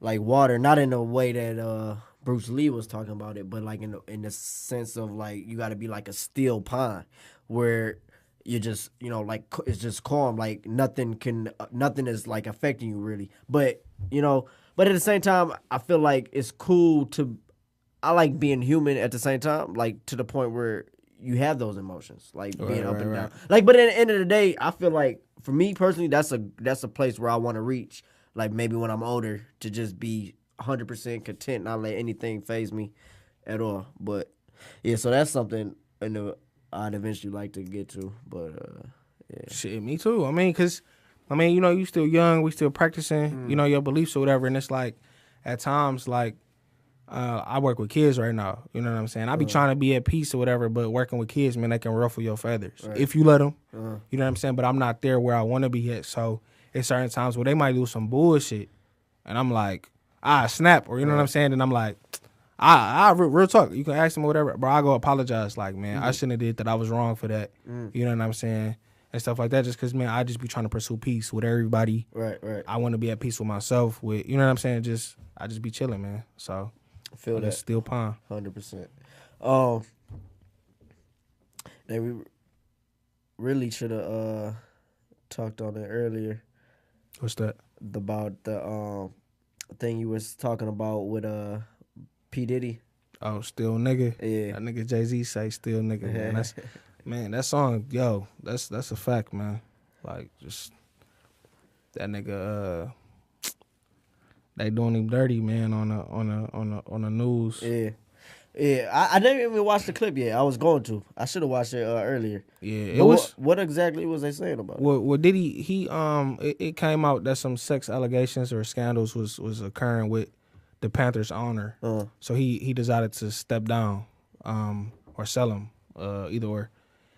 water, not in the way that Bruce Lee was talking about it, but in the sense of you got to be like a still pond where you just, it's just calm. Like nothing is affecting you really. But, but at the same time, I feel like it's cool I like being human at the same time, to the point where you have those emotions, being up and down. But at the end of the day, I feel like for me personally, that's a place where I want to reach. Maybe when I'm older, to just be 100% content, not let anything faze me at all. But yeah, so that's something I'd eventually like to get to. But yeah, shit, me too. I mean, you still young, we still practicing, your beliefs or whatever, and it's like at times I work with kids right now. You know what I'm saying? I be trying to be at peace or whatever, but working with kids, man, they can ruffle your feathers if you let them. You know what I'm saying? But I'm not there where I want to be yet. So it's certain times where they might do some bullshit, and I'm like, snap, or you know what I'm saying? And I'm like, real talk. You can ask them or whatever, bro. I go apologize, man, I shouldn't have did that. I was wrong for that. You know what I'm saying? And stuff like that. Just because, man, I just be trying to pursue peace with everybody. Right. I want to be at peace with myself. With you know what I'm saying? I just be chilling, man. So. I feel that. Still pond. 100%. We really should have talked on it earlier. What's that? About the thing you was talking about with P. Diddy. Oh, still nigga. Yeah. That nigga Jay-Z say still nigga, man. Man, that song, that's a fact, man. Just that nigga they doing him dirty, man, on the news. Yeah. I didn't even watch the clip yet. I was going to. I should have watched it earlier. Yeah, what exactly was they saying about it? Well, did he it came out that some sex allegations or scandals was occurring with the Panthers owner. So he decided to step down or sell him, either or.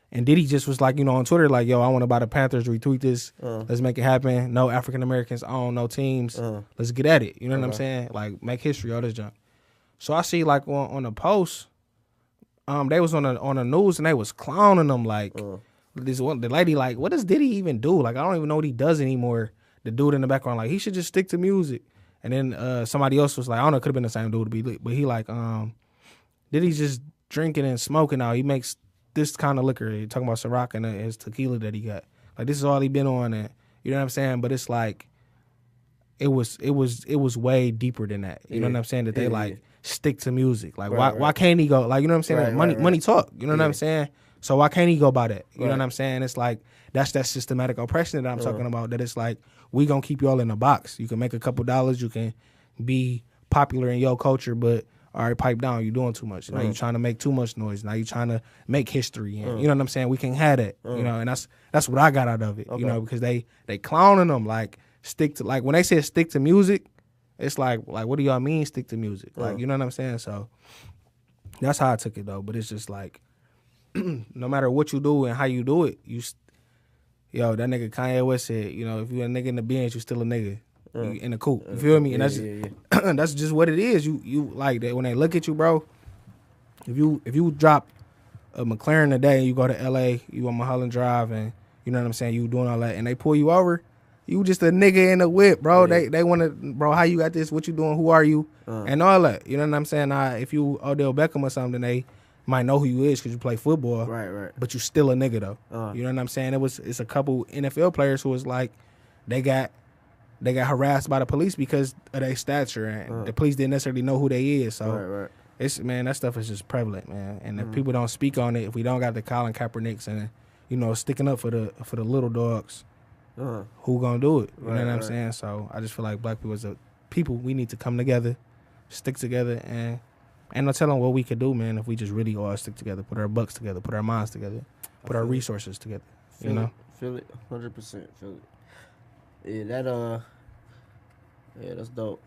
And Diddy just was on Twitter, yo, I want to buy the Panthers, retweet this. Let's make it happen. No African Americans own no teams. Let's get at it. You know what I'm saying? Make history, all this junk. So I see on the post, they was on the news and they was clowning them the lady what does Diddy even do? I don't even know what he does anymore. The dude in the background he should just stick to music. And then somebody else was I don't know, it could have been the same dude to be lit, but he Diddy's just drinking and smoking now. He makes this kind of liquor. He talking about Ciroc and his tequila that he got. This is all he been on, and you know what I'm saying. But it's it was way deeper than that. You know what I'm saying? That they stick to music. Why can't he go? You know what I'm saying? Money talk. You know what I'm saying? So why can't he go by that? You know what I'm saying? It's that's that systematic oppression that I'm talking about. That it's we gonna keep y'all in a box. You can make a couple dollars. You can be popular in your culture, but all right, pipe down. You're doing too much. Now you're trying to make too much noise. Now you're trying to make history. And, you know what I'm saying? We can have that. You know, and that's what I got out of it. You know, because they clowning them stick to when they say stick to music, it's what do y'all mean stick to music? You know what I'm saying? So that's how I took it though. But it's just no matter what you do and how you do it, that nigga Kanye West said, if you a nigga in the bench, you still a nigga. In the coop, you feel me? And that's just what it is. You that when they look at you, bro. If you drop a McLaren today and you go to LA, you on Mulholland Drive, and you know what I'm saying, you doing all that, and they pull you over, you just a nigga in the whip, bro. They want to, bro. How you got this? What you doing? Who are you? And all that. You know what I'm saying? If you Odell Beckham or something, they might know who you is because you play football. Right. But you still a nigga though. You know what I'm saying? It's a couple NFL players who was like, they got harassed by the police because of their stature, and the police didn't necessarily know who they is. So right. it's, man, that stuff is just prevalent, man. And if people don't speak on it, if we don't got the Colin Kaepernicks and, you know, sticking up for the little dogs, who gonna do it? You know what I'm saying? So I just feel like black people as a people, we need to come together, stick together, and no telling what we could do, man, if we just really all stick together, put our bucks together, put our minds together, put our resources together. You know? Feel it, 100%. Feel it. Yeah, that's dope.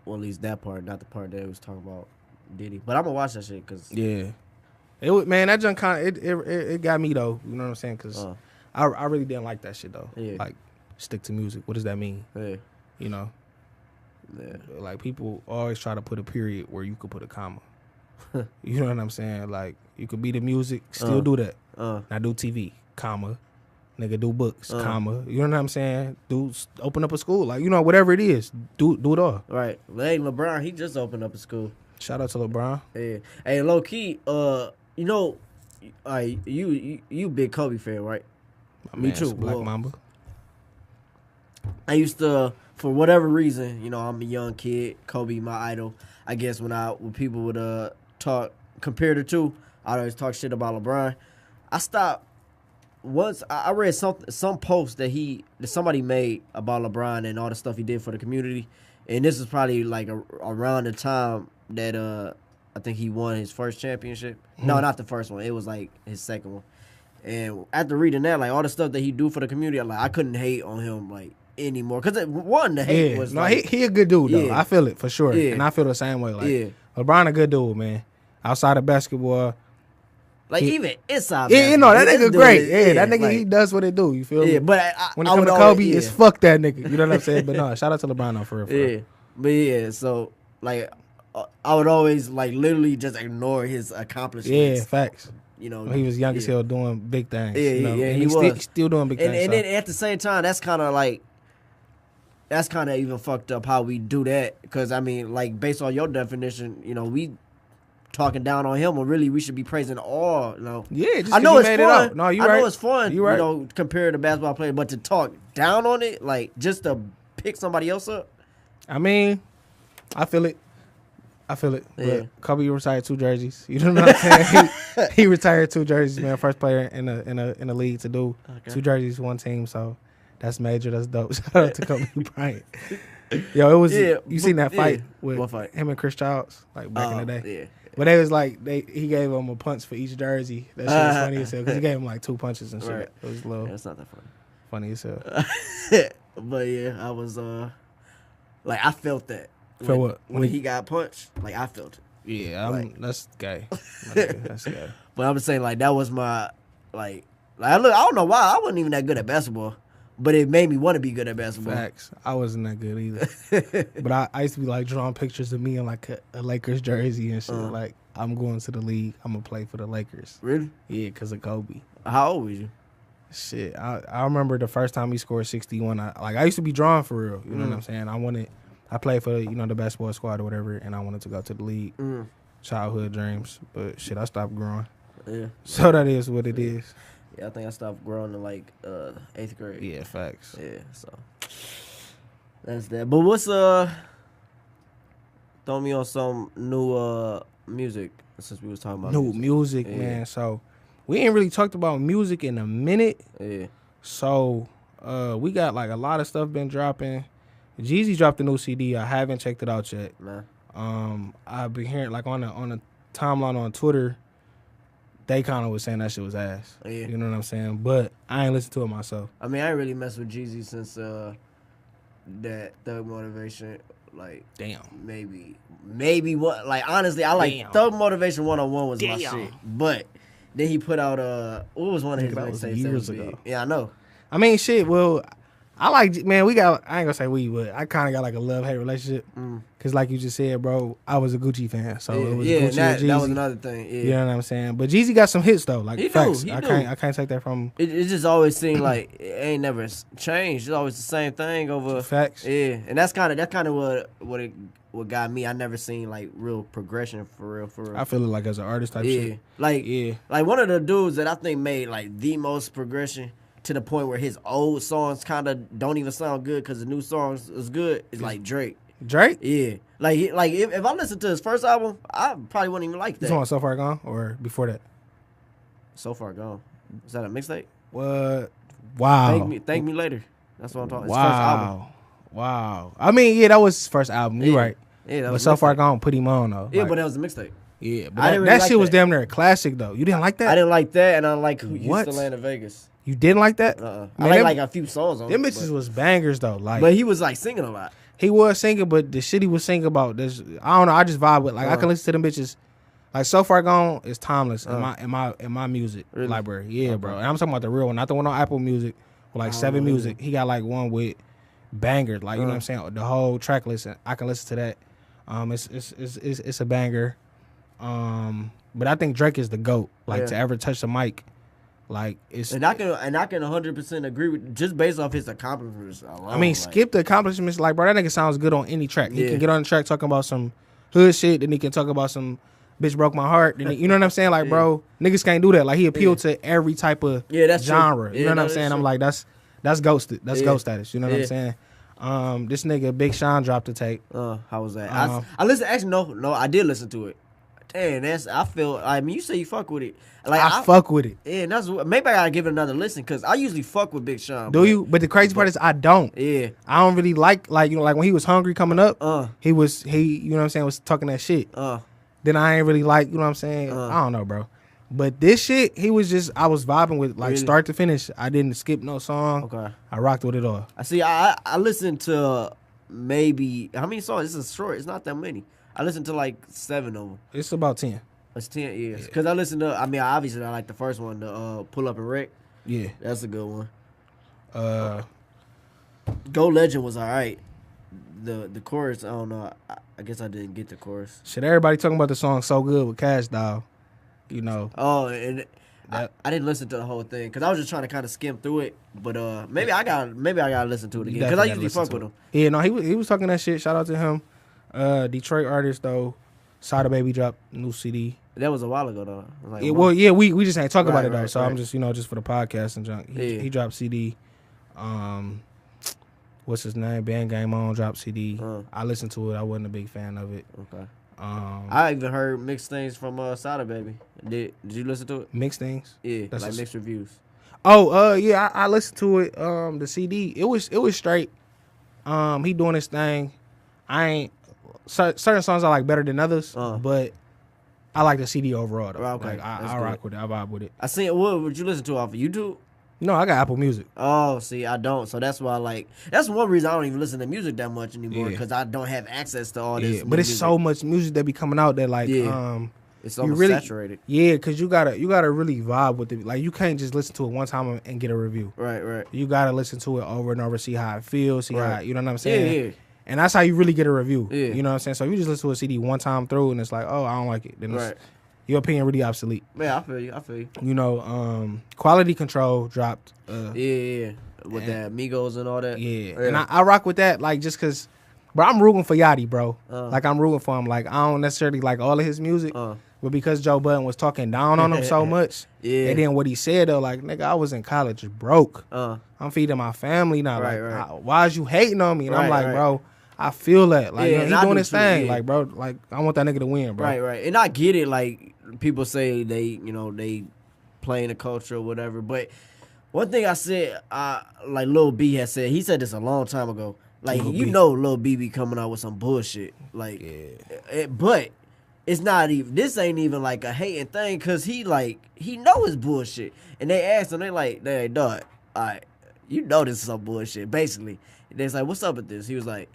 Well, at least that part, not the part that it was talking about Diddy. But I'm gonna watch that shit because man, that junk kind of it got me though. You know what I'm saying? Because I really didn't like that shit though. Yeah. Like, stick to music. What does that mean? Yeah. You know. Yeah. Like, people always try to put a period where you could put a comma. You know what I'm saying? Like, you could be the music, still do that. Now do TV, comma. Nigga, do books, comma. You know what I'm saying? Open up a school. Like, you know, whatever it is, do it all. Right. Hey, LeBron, he just opened up a school. Shout out to LeBron. Yeah. Hey, low key, you know, you big Kobe fan, right? Me too. Black Mamba. I used to, for whatever reason, you know, I'm a young kid. Kobe, my idol. I guess when people would talk, compare the two, I'd always talk shit about LeBron. I stopped. Once I read some post that somebody made about LeBron and all the stuff he did for the community, and this is probably like around the time that I think he won his first championship. No, not the first one. It was like his second one. And after reading that, like all the stuff that he do for the community, I couldn't hate on him like anymore. Cause the hate was he a good dude though. Yeah. I feel it for sure, and I feel the same way. Like, LeBron a good dude, man. Outside of basketball. Like, even inside. Yeah, you know, that nigga great. Yeah, that nigga, like, he does what it do. You feel me? Yeah, but when it comes to Kobe, it's fuck that nigga. You know what I'm saying? But no, shout out to LeBron though, for real. Yeah, but yeah, so, like, I would always, like, literally just ignore his accomplishments. Yeah, facts. You know, he was young as hell doing big things. Yeah, you know? yeah, and he was. Still doing big things. And then at the same time, that's kind of even fucked up how we do that. Because, I mean, like, based on your definition, you know, we talking down on him, or really we should be praising all, you know. Yeah, just I know it's fun. It No, I know it's fun, you right. You know, compared to basketball players, but to talk down on it, like, just to pick somebody else up. I mean, I feel it. Yeah. But Kobe retired 2 jerseys. You know what I'm saying? he retired 2 jerseys, man. First player in the league to do 2 jerseys, 1 team. So that's major. That's dope. Shout out to Kobe Bryant. Yo, it was you seen that fight with him and Chris Childs, like back in the day. Yeah. But they was like he gave him a punch for each jersey. That shit was funny as hell because he gave him like 2 punches and shit. Right. It was a little. That's not that funny as hell. But yeah, I was like, I felt that. Felt what? When he got punched, like, I felt it. Yeah, that's gay. That's gay. But I'm saying, like, that was my I don't know why I wasn't even that good at basketball, but it made me want to be good at basketball. Facts. I wasn't that good either. But I used to be like drawing pictures of me in like a Lakers jersey and shit. Like, I'm going to the league. I'm gonna play for the Lakers. Really? Yeah, because of Kobe. How old was you? Shit, I remember the first time he scored 61. I used to be drawing for real. You know what I'm saying? I played for the basketball squad or whatever, and I wanted to go to the league. Childhood dreams, but shit, I stopped growing. Yeah. So that is what it is. Yeah, I think I stopped growing in like 8th grade. Yeah, facts. Yeah, so that's that. But what's throw me on some new music since we was talking about new music, man. So we ain't really talked about music in a minute. Yeah. So we got like a lot of stuff been dropping. Jeezy dropped a new CD. I haven't checked it out yet. Nah. I've been hearing like on a timeline on Twitter, they kind of was saying that shit was ass. Yeah. You know what I'm saying? But I ain't listened to it myself. I mean, I ain't really messed with Jeezy since that Thug Motivation. Like, damn. Maybe what? Like, honestly, I like Thug Motivation 101 was my shit. But then he put out what was one of his mixtapes years ago? Yeah, I know. I mean, shit. Well, I like, man, I ain't gonna say we, but I kind of got like a love-hate relationship. Because like you just said, bro, I was a Gucci fan. So it was Gucci that Jeezy. was another thing. Yeah. You know what I'm saying? But Jeezy got some hits, though. Like, facts. He I do. can't take that from him. It just always seemed like it ain't never changed. It's always the same thing over. Facts. Yeah, and that's kind of what what got me. I never seen like real progression for real. I feel it like as an artist type shit. Like one of the dudes that I think made like the most progression to the point where his old songs kind of don't even sound good because the new songs is good. Is like Drake. Drake? Yeah. Like if I listen to his first album, I probably wouldn't even like that. You talking about So Far Gone or before that? So Far Gone. Is that a mixtape? What? Wow. Thank me later. That's what I'm talking. Wow. His first album. Wow. I mean, yeah, that was his first album. You're right. Yeah, but So Far Gone put him on though. Yeah, like, but that was a mixtape. Yeah, but that shit was damn near a classic though. You didn't like that? I didn't like that, and I like Who Used to Land in Vegas. You didn't like that? I like a few songs on it. Them bitches was bangers though. Like, but he was like singing a lot. He was singing, but the shit he was singing about this, I don't know. I just vibe with like I can listen to them bitches. Like So Far Gone is timeless in my music library. Yeah, bro. And I'm talking about the real one, not the one on Apple Music with like 7 Music. He got like one with bangers, like you know what I'm saying. The whole track list, I can listen to that. It's a banger. But I think Drake is the GOAT. Like to ever touch the mic. Like it's and I can 100% agree with just based off his accomplishments alone. I mean, skip the accomplishments. Like, bro, that nigga sounds good on any track. He can get on the track talking about some hood shit, then he can talk about some bitch broke my heart. Then you know what I'm saying? Like, bro, niggas can't do that. Like, he appealed to every type of genre. True. You know what I'm saying? I'm like, that's ghosted. That's ghost status. You know what I'm saying? This nigga Big Sean dropped the tape. How was that? I listened. Actually, no, I did listen to it. Damn, I feel. I mean, you say you fuck with it. Like I fuck with it. Yeah, that's maybe I gotta give it another listen because I usually fuck with Big Sean. Do you? But the crazy part is I don't. Yeah, I don't really like you know like when he was hungry coming up. He you know what I'm saying was talking that shit. Then I ain't really like you know what I'm saying. I don't know, bro. But this shit, I was vibing with like start to finish. I didn't skip no song. Okay, I rocked with it all. I see. I listened to maybe how many songs? This is short. It's not that many. I listened to like 7 of them. It's about 10. It's 10 years. Because I listened to, I mean, obviously I like the first one, the Pull Up and Wreck. Yeah. That's a good one. Go Legend was all right. The chorus, I don't know. I guess I didn't get the chorus. Shit, everybody talking about the song So Good with Cash Doll. You know. Oh, and I didn't listen to the whole thing because I was just trying to kind of skim through it. But maybe I gotta listen to it again because I usually fuck with him. Yeah, no, he was talking that shit. Shout out to him. Detroit artist though, Sada Baby dropped new CD. That was a while ago though. Like, we just ain't talking about it though. So I'm just just for the podcast and junk. He dropped CD. What's his name? Band Game On dropped CD. I listened to it. I wasn't a big fan of it. Okay. I even heard mixed things from Sada Baby. Did you listen to it? Mixed things? Yeah, that's like mixed reviews. Oh, yeah, I listened to it. The CD, it was straight. He doing his thing. I ain't. Certain songs I like better than others, but I like the CD overall though. Okay, like, I rock with it. I vibe with it. I seen it. What would you listen to off of YouTube? No, I got Apple Music. Oh, see, I don't. So that's why that's one reason I don't even listen to music that much anymore because I don't have access to all this. But it's so much music that be coming out that like it's almost saturated. Yeah, because you gotta really vibe with it. Like you can't just listen to it one time and get a review. Right. You gotta listen to it over and over, see how it feels, see how you know what I'm saying. Yeah. And that's how you really get a review. Yeah. You know what I'm saying? So if you just listen to a CD one time through and it's like, oh, I don't like it, then your opinion really obsolete. Yeah, I feel you. You know, Quality Control dropped. With the Migos and all that. Yeah. And I rock with that, like, just because, bro, I'm rooting for Yachty, bro. Like, I'm rooting for him. Like, I don't necessarily like all of his music, but because Joe Budden was talking down on him so much, and then what he said, though, like, nigga, I was in college broke. I'm feeding my family now. Why is you hating on me? And I'm like, bro, I feel that. Like, he doing his thing. Like, bro, like, I want that nigga to win, bro. Right. And I get it. Like, people say they playing the culture or whatever. But one thing I said, like Lil B had said, he said this a long time ago. Like, Lil B be coming out with some bullshit. Like, but it's not even, this ain't even like a hating thing because he know it's bullshit. And they asked him, they like, hey, dog, all right, you know this is some bullshit, basically. And they's like, what's up with this? He's like,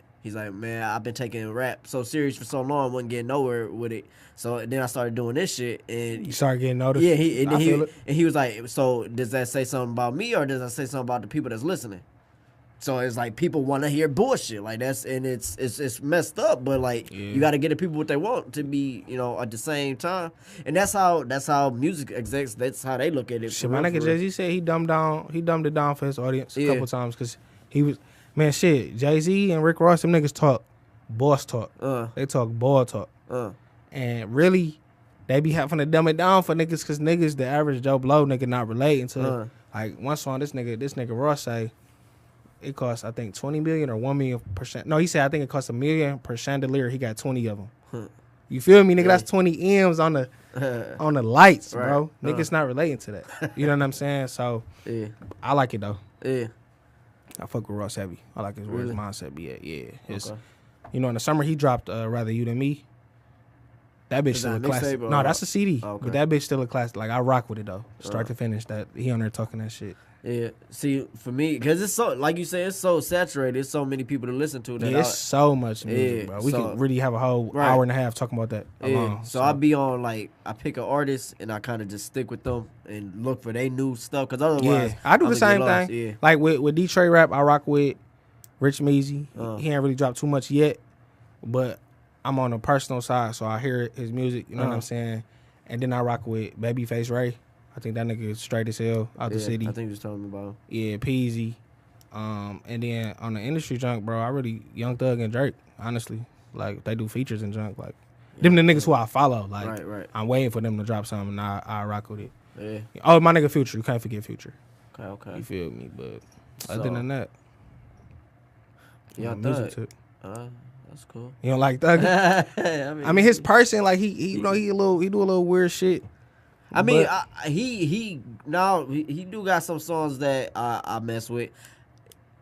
man, I've been taking rap so serious for so long, wasn't getting nowhere with it. So then I started doing this shit, and you started getting noticed. Yeah, he was like, so does that say something about me, or does that say something about the people that's listening? So it's like people want to hear bullshit like that's, and it's messed up, but like you got to get the people what they want to be, at the same time, and that's how music execs, that's how they look at it. Shit, my nigga Jay-Z said he dumbed it down for his audience a couple times because he was. Man, shit, Jay-Z and Rick Ross, them niggas talk boss talk. They talk ball talk. And really, they be having to dumb it down for niggas because niggas, the average Joe Blow nigga, not relating to. Like, one song, this nigga Ross say, it costs, I think, 20 million or 1 million per chandelier. No, he said, I think it costs $1 million per chandelier. He got 20 of them. You feel me, nigga? That's 20 M's on the lights, bro. Niggas not relating to that. You know what I'm saying? So, I like it, though. Yeah. I fuck with Ross heavy. I like his words, mindset be at. Yeah. You know, in the summer, he dropped Rather You Than Me. That bitch still a classic. No, that's a CD. Okay. But that bitch still a classic. Like, I rock with it, though. Start to finish. That he on there talking that shit. Yeah. See, for me, because it's so, like you say, it's so saturated. There's so many people to listen to. That it's so much music, bro. We could really have a whole hour and a half talking about that alone. So I be on, like, I pick an artist and I kind of just stick with them and look for their new stuff. Because otherwise, I do the same thing. Yeah. Like, with Detroit rap, I rock with Rich Meezy. He ain't really dropped too much yet, but I'm on the personal side, so I hear his music. You know what I'm saying? And then I rock with Babyface Ray. I think that nigga is straight as hell out the city. I think you was telling me about him. Yeah, Peasy. And then on the industry junk, bro, I really Young Thug and Drake, honestly. Like, they do features and junk. Like, them the niggas who I follow. Like, I'm waiting for them to drop something and I rock with it. Yeah. Oh, my nigga Future. You can't forget Future. Okay. You feel me? But other than that, Young Thug. That's cool. You don't like Thug? I mean, his person, like, he do a little weird shit. I mean, he do got some songs that I mess with.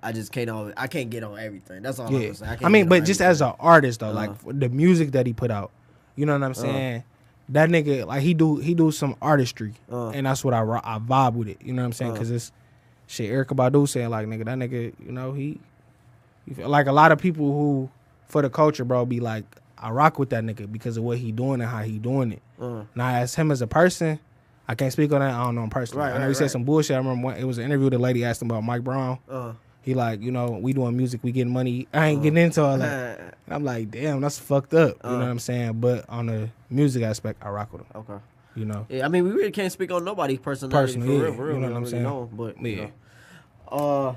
I just can't get on everything. That's all I'm gonna say. I mean, but just as an artist though, like the music that he put out, you know what I'm saying? That nigga, like, he do some artistry, and that's what I vibe with it. You know what I'm saying? Because it's shit. Erykah Badu saying, like, nigga, that nigga, you know, he like, a lot of people who for the culture, bro, be like, I rock with that nigga because of what he doing and how he doing it. Now, as him as a person, I can't speak on that. I don't know him personally. I know he said some bullshit. I remember it was an interview. The lady asked him about Mike Brown. He like, you know, we doing music, we getting money. I ain't getting into all that. And I'm like, damn, that's fucked up. You know what I'm saying? But on the music aspect, I rock with him. Okay. You know? Yeah, I mean, we really can't speak on nobody's personality for real. You know what I'm saying? But, you know.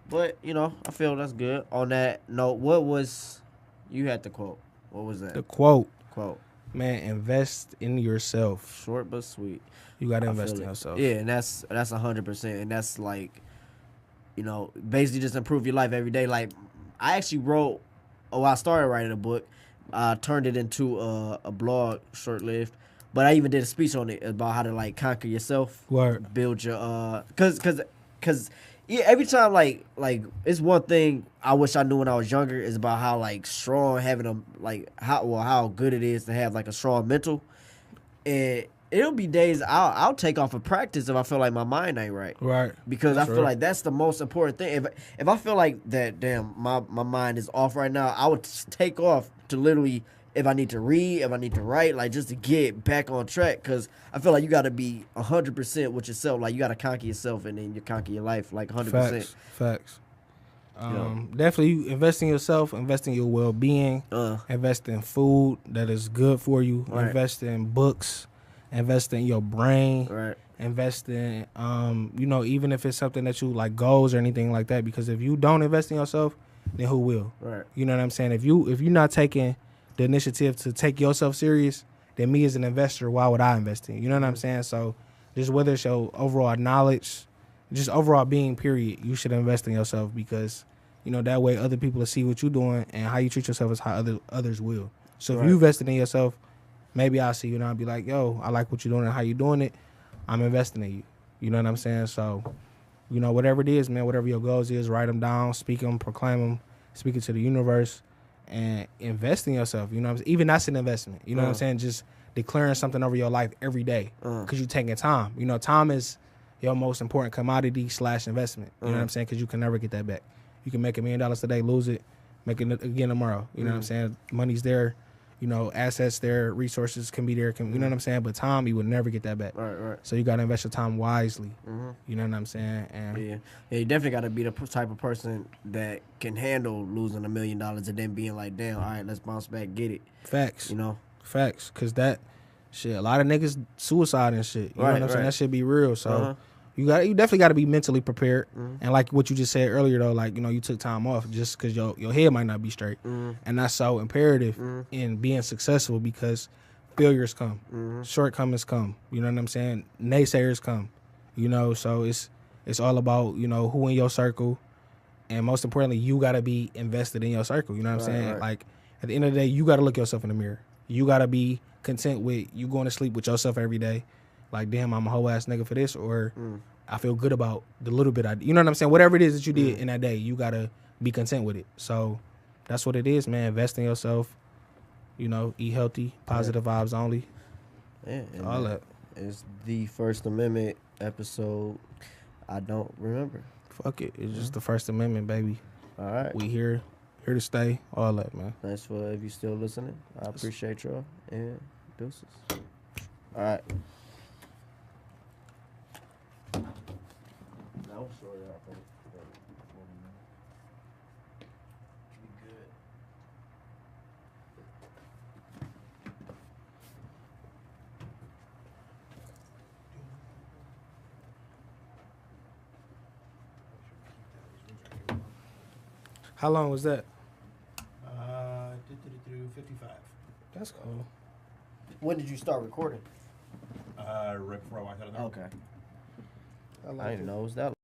But, you know, I feel that's good. On that note, you had the quote. What was that? The quote. Quote. Man, invest in yourself. Short but sweet. You gotta invest in yourself. Yeah, and that's 100%. And that's like, you know, basically just improve your life every day. Like, I actually I started writing a book. I turned it into a blog, short-lived. But I even did a speech on it about how to, like, conquer yourself. Word. Build your, cause yeah, every time, like it's one thing I wish I knew when I was younger is about how, like, strong having how good it is to have, like, a strong mental. And it'll be days I'll take off of practice if I feel like my mind ain't right. Right. Because I feel like that's the most important thing. If I feel like that, damn, my mind is off right now, I would take off to literally, if I need to read, if I need to write, like, just to get back on track. Because I feel like you got to be 100% with yourself. Like, you got to conquer yourself and then you conquer your life, like, 100%. Facts. Definitely, you invest in yourself, invest in your well-being, invest in food that is good for you, invest in books, invest in your brain, invest in, you know, even if it's something that you, like, goals or anything like that. Because if you don't invest in yourself, then who will? Right. You know what I'm saying? If you're not taking the initiative to take yourself serious, then me as an investor, why would I invest in? You know what I'm saying? So just whether it's your overall knowledge, just overall being, period, you should invest in yourself because, you know, that way other people will see what you're doing and how you treat yourself is how others will. So if you invested in yourself, maybe I'll see you and I'll be like, yo, I like what you're doing and how you're doing it. I'm investing in you. You know what I'm saying? So, you know, whatever it is, man, whatever your goals is, write them down, speak them, proclaim them, speak it to the universe. And invest in yourself, you know what I'm saying? Even that's an investment, you know what I'm saying? Just declaring something over your life every day because you're taking time. You know, time is your most important commodity / investment. You know what I'm saying? Because you can never get that back. You can make $1 million today, lose it, make it again tomorrow. You know what I'm saying? Money's there, you know, assets there, resources can be there. You know what I'm saying? But time, you would never get that back. Right. So you got to invest your time wisely. You know what I'm saying? And yeah, you definitely got to be the type of person that can handle losing $1 million and then being like, damn, all right, let's bounce back, get it. Facts. You know? Facts. Because that shit, a lot of niggas suicide and shit. You know what I'm saying? That shit be real. So, You definitely got to be mentally prepared. And like what you just said earlier, though, like, you know, you took time off just because your head might not be straight. And that's so imperative in being successful because failures come, shortcomings come. You know what I'm saying? Naysayers come. You know, so it's all about, you know, who in your circle. And most importantly, you got to be invested in your circle. You know what I'm saying? Right. Like, at the end of the day, you got to look yourself in the mirror. You got to be content with you going to sleep with yourself every day. Like, damn, I'm a whole ass nigga for this, or I feel good about the little bit I did. You know what I'm saying? Whatever it is that you did in that day, you got to be content with it. So that's what it is, man. Invest in yourself. You know, eat healthy, positive vibes only. Yeah, all that. It's the First Amendment episode. I don't remember. Fuck it. It's just the First Amendment, baby. All right. We here to stay. All that, man. Thanks for if you still listening. I appreciate y'all. And deuces. All right. That was short, I think. Be good. How long was that? 55. That's cool. When did you start recording? Right before I walked out of there. Okay. I I didn't know it was that long.